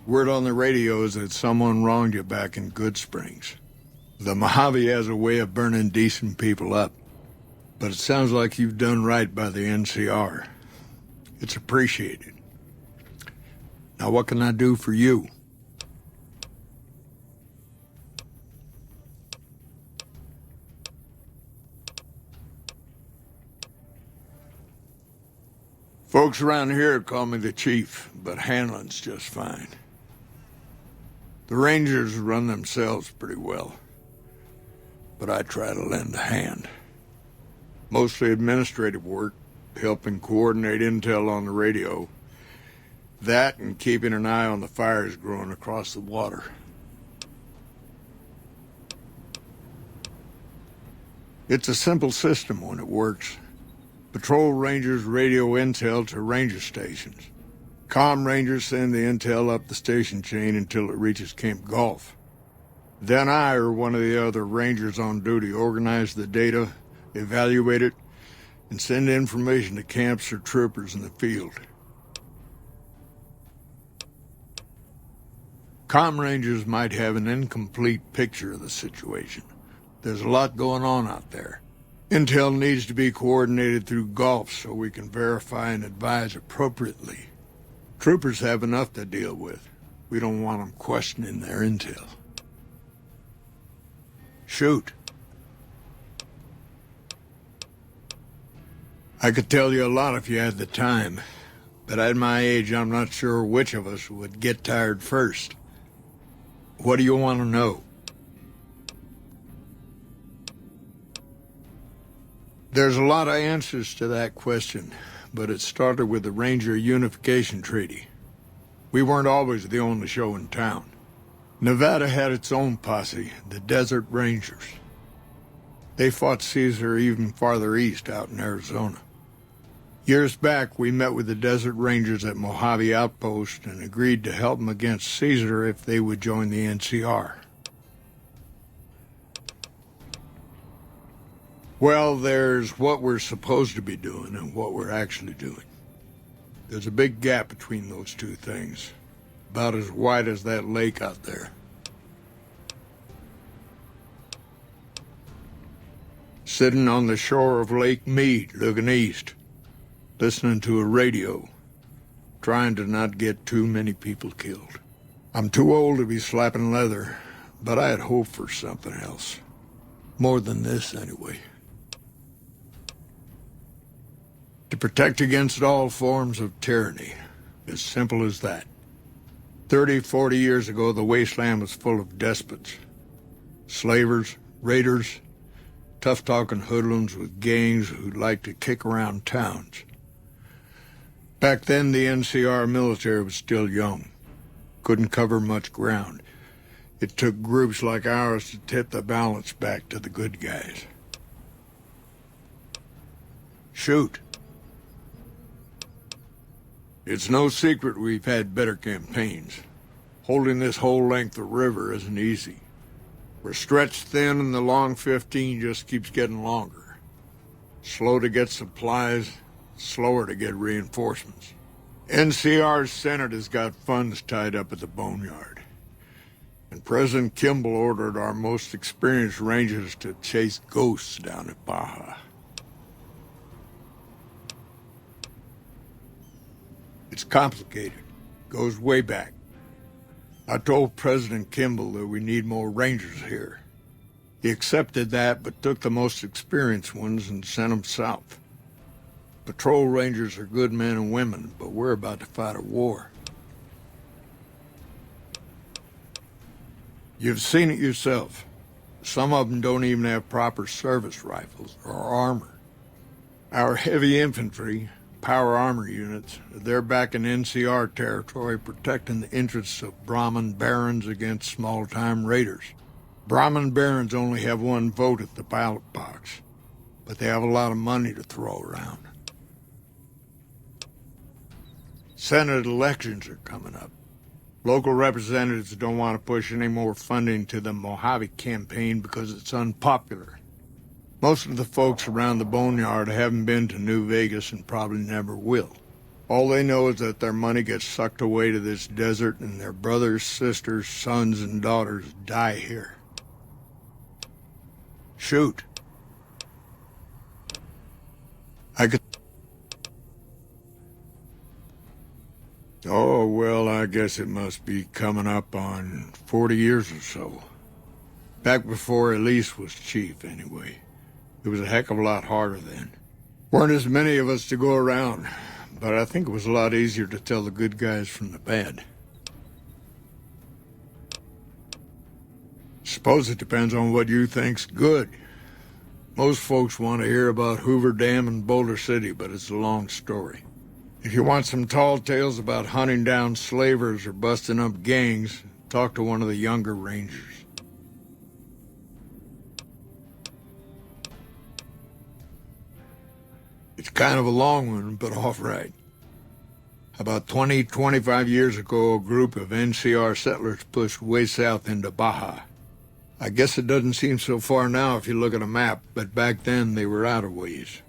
Word on the radio is that someone wronged you back in Good Springs. The Mojave has a way of burning decent people up. But it sounds like you've done right by the NCR. It's appreciated. Now what can I do for you? Folks around here call me the chief, but handling's just fine. The Rangers run themselves pretty well, but I try to lend a hand. Mostly administrative work, helping coordinate intel on the radio. That and keeping an eye on the fires growing across the water. It's a simple system when it works. Patrol rangers radio intel to ranger stations. Comm rangers send the intel up the station chain until it reaches Camp Gulf. Then I or one of the other rangers on duty organize the data, evaluate it, and send information to camps or troopers in the field. Comm rangers might have an incomplete picture of the situation. There's a lot going on out there. Intel needs to be coordinated through Gulf so we can verify and advise appropriately. Troopers have enough to deal with. We don't want them questioning their intel. Shoot. I could tell you a lot if you had the time, but at my age, I'm not sure which of us would get tired first. What do you want to know? There's a lot of answers to that question, but it started with the Ranger Unification Treaty. We weren't always the only show in town. Nevada had its own posse, the Desert Rangers. They fought Caesar even farther east, out in Arizona. Years back, we met with the Desert Rangers at Mojave Outpost and agreed to help them against Caesar if they would join the NCR. Well, there's what we're supposed to be doing and what we're actually doing. There's a big gap between those two things, about as wide as that lake out there. Sitting on the shore of Lake Mead, looking east, listening to a radio, trying to not get too many people killed. I'm too old to be slapping leather, but I had hoped for something else. More than this, anyway. To protect against all forms of tyranny. As simple as that. 30, 40 years ago, the wasteland was full of despots. Slavers, raiders, tough-talking hoodlums with gangs who'd like to kick around towns. Back then, the NCR military was still young. Couldn't cover much ground. It took groups like ours to tip the balance back to the good guys. Shoot. It's no secret we've had better campaigns. Holding this whole length of river isn't easy. We're stretched thin and the long 15 just keeps getting longer. Slow to get supplies, slower to get reinforcements. NCR's Senate has got funds tied up at the boneyard. And President Kimball ordered our most experienced rangers to chase ghosts down at Baja. It's complicated. Goes way back. I told President Kimball that we need more rangers here. He accepted that, but took the most experienced ones and sent them south. Patrol rangers are good men and women, but we're about to fight a war. You've seen it yourself. Some of them don't even have proper service rifles or armor. Our heavy infantry, power armor units, they're back in NCR territory protecting the interests of Brahmin barons against small-time raiders. Brahmin barons only have one vote at the ballot box, but they have a lot of money to throw around. Senate elections are coming up. Local representatives don't want to push any more funding to the Mojave campaign because it's unpopular. Most of the folks around the boneyard haven't been to New Vegas and probably never will. All they know is that their money gets sucked away to this desert and their brothers, sisters, sons, and daughters die here. Shoot. I could... Oh, well, I guess it must be coming up on 40 years or so. Back before Elise was chief, anyway. It was a heck of a lot harder then. Weren't as many of us to go around, but I think it was a lot easier to tell the good guys from the bad. Suppose it depends on what you think's good. Most folks want to hear about Hoover Dam and Boulder City, but it's a long story. If you want some tall tales about hunting down slavers or busting up gangs, talk to one of the younger rangers. It's kind of a long one, but all right. About 25 years ago, a group of NCR settlers pushed way south into Baja. I guess it doesn't seem so far now if you look at a map, but back then they were out of ways.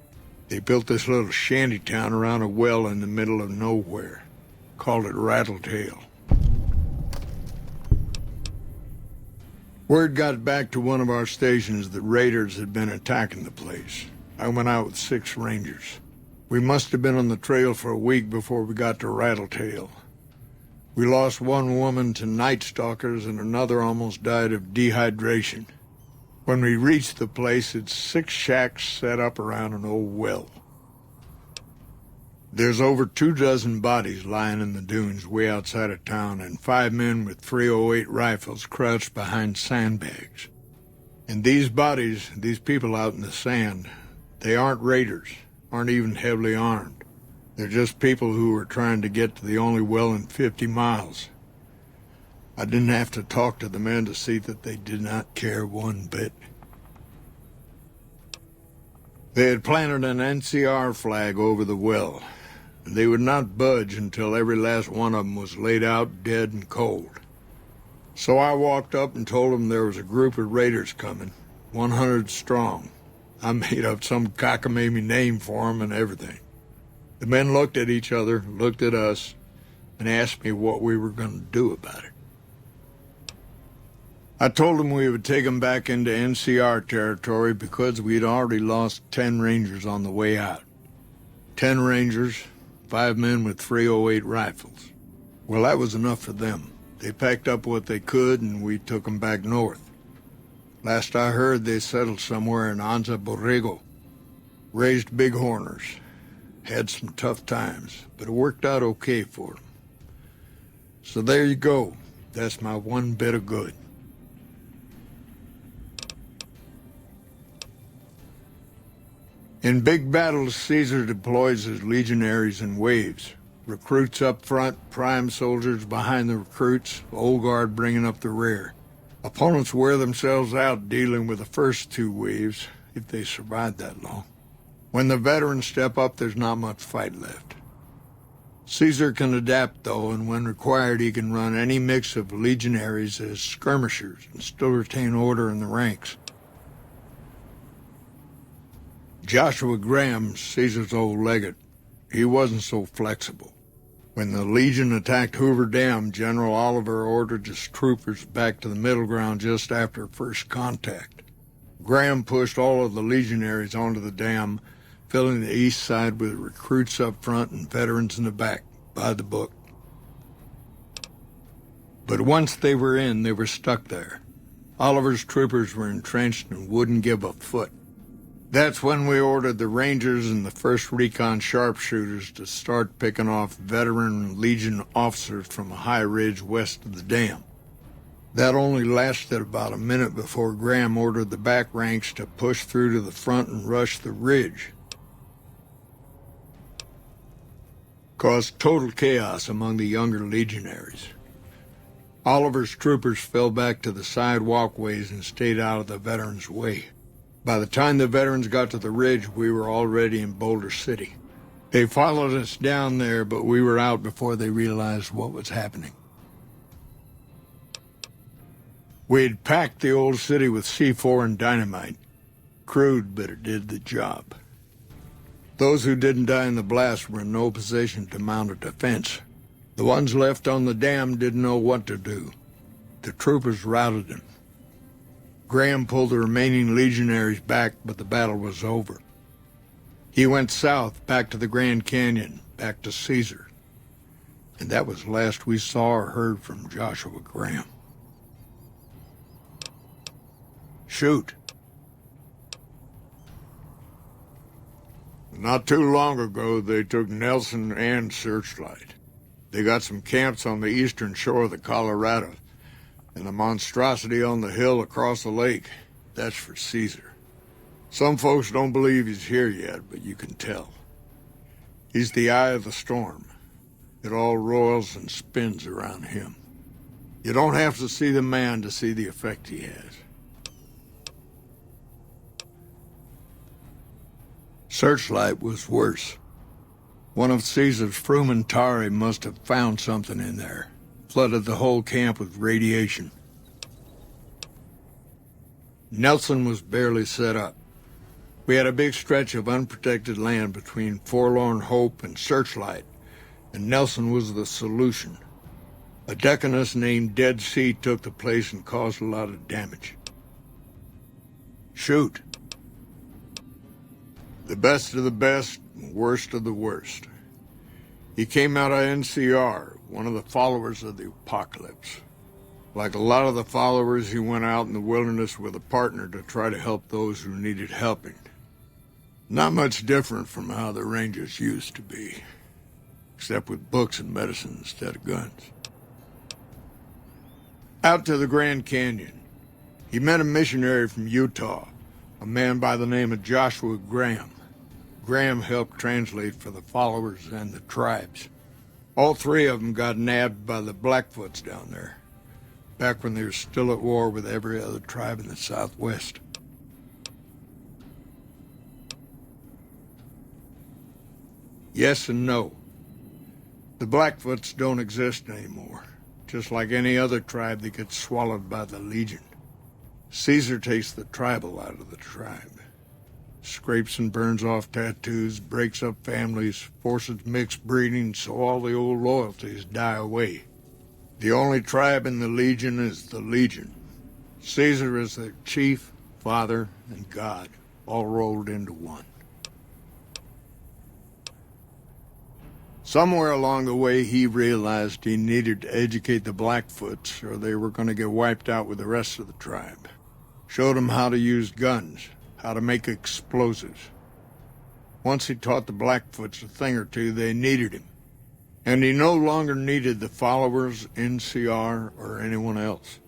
They built this little shanty town around a well in the middle of nowhere. Called it Rattletail. Word got back to one of our stations that raiders had been attacking the place. I went out with 6 rangers. We must have been on the trail for a week before we got to Rattletail. We lost one woman to night stalkers and another almost died of dehydration. When we reached the place, it's 6 shacks set up around an old well. There's over 24 bodies lying in the dunes way outside of town and 5 men with .308 rifles crouched behind sandbags. And these bodies, these people out in the sand, they aren't raiders, aren't even heavily armed. They're just people who were trying to get to the only well in 50 miles. I didn't have to talk to the men to see that they did not care one bit. They had planted an NCR flag over the well, and they would not budge until every last one of them was laid out dead and cold. So I walked up and told them there was a group of raiders coming, 100 strong. I made up some cockamamie name for them and everything. The men looked at each other, looked at us, and asked me what we were going to do about it. I told them we would take them back into NCR territory because we had already lost 10 rangers on the way out. 10 rangers, 5 men with .308 rifles. Well, that was enough for them. They packed up what they could and we took them back north. Last I heard, they settled somewhere in Anza Borrego. Raised bighorners. Had some tough times, but it worked out okay for them. So there you go. That's my one bit of good. In big battles, Caesar deploys his legionaries in waves. Recruits up front, prime soldiers behind the recruits, old guard bringing up the rear. Opponents wear themselves out dealing with the first 2 waves, if they survive that long. When the veterans step up, there's not much fight left. Caesar can adapt, though, and when required, he can run any mix of legionaries as skirmishers and still retain order in the ranks. Joshua Graham, Caesar's old legate, he wasn't so flexible. When the Legion attacked Hoover Dam, General Oliver ordered his troopers back to the middle ground just after first contact. Graham pushed all of the legionaries onto the dam, filling the east side with recruits up front and veterans in the back, by the book. But once they were in, they were stuck there. Oliver's troopers were entrenched and wouldn't give a foot. That's when we ordered the Rangers and the 1st Recon sharpshooters to start picking off veteran Legion officers from a high ridge west of the dam. That only lasted about a minute before Graham ordered the back ranks to push through to the front and rush the ridge. Caused total chaos among the younger legionaries. Oliver's troopers fell back to the side walkways and stayed out of the veterans' way. By the time the veterans got to the ridge, we were already in Boulder City. They followed us down there, but we were out before they realized what was happening. We'd packed the old city with C4 and dynamite. Crude, but it did the job. Those who didn't die in the blast were in no position to mount a defense. The ones left on the dam didn't know what to do. The troopers routed them. Graham pulled the remaining legionaries back, but the battle was over. He went south, back to the Grand Canyon, back to Caesar. And that was the last we saw or heard from Joshua Graham. Shoot. Not too long ago, they took Nelson and Searchlight. They got some camps on the eastern shore of the Colorado, and a monstrosity on the hill across the lake. That's for Caesar. Some folks don't believe he's here yet, but you can tell. He's the eye of the storm. It all roils and spins around him. You don't have to see the man to see the effect he has. Searchlight was worse. One of Caesar's Frumentari must have found something in there. Flooded the whole camp with radiation. Nelson was barely set up. We had a big stretch of unprotected land between Forlorn Hope and Searchlight, and Nelson was the solution. A deaconess named Dead Sea took the place and caused a lot of damage. Shoot. The best of the best, worst of the worst. He came out of NCR, one of the followers of the apocalypse. Like a lot of the followers, he went out in the wilderness with a partner to try to help those who needed helping. Not much different from how the Rangers used to be, except with books and medicine instead of guns. Out to the Grand Canyon, he met a missionary from Utah, a man by the name of Joshua Graham. Graham helped translate for the followers and the tribes. All three of them got nabbed by the Blackfoots down there, back when they were still at war with every other tribe in the Southwest. Yes and no. The Blackfoots don't exist anymore, just like any other tribe that gets swallowed by the Legion. Caesar takes the tribal out of the tribe. Scrapes and burns off tattoos, breaks up families, forces mixed breeding so all the old loyalties die away. The only tribe in the Legion is the Legion. Caesar is their chief, father, and god, all rolled into one. Somewhere along the way, he realized he needed to educate the Blackfoots or they were going to get wiped out with the rest of the tribe. Showed them how to use guns, how to make explosives. Once he taught the Blackfoots a thing or two, they needed him. And he no longer needed the followers, NCR, or anyone else.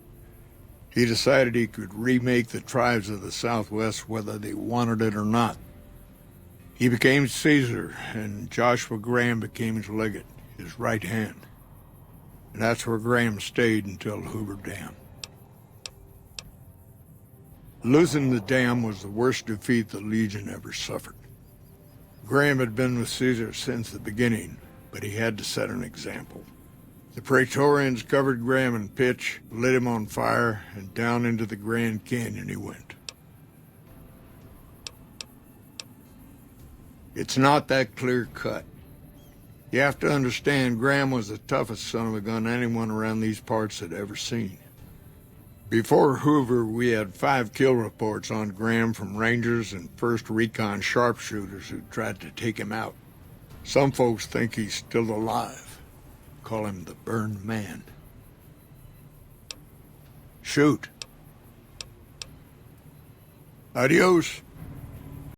He decided he could remake the tribes of the Southwest whether they wanted it or not. He became Caesar, and Joshua Graham became his legate, his right hand. And that's where Graham stayed until Hoover Dam. Losing the dam was the worst defeat the Legion ever suffered. Graham had been with Caesar since the beginning, but he had to set an example. The Praetorians covered Graham in pitch, lit him on fire, and down into the Grand Canyon he went. It's not that clear-cut. You have to understand Graham was the toughest son of a gun anyone around these parts had ever seen. Before Hoover, we had 5 kill reports on Graham from Rangers and 1st Recon sharpshooters who tried to take him out. Some folks think he's still alive. Call him the Burned Man. Shoot. Adios.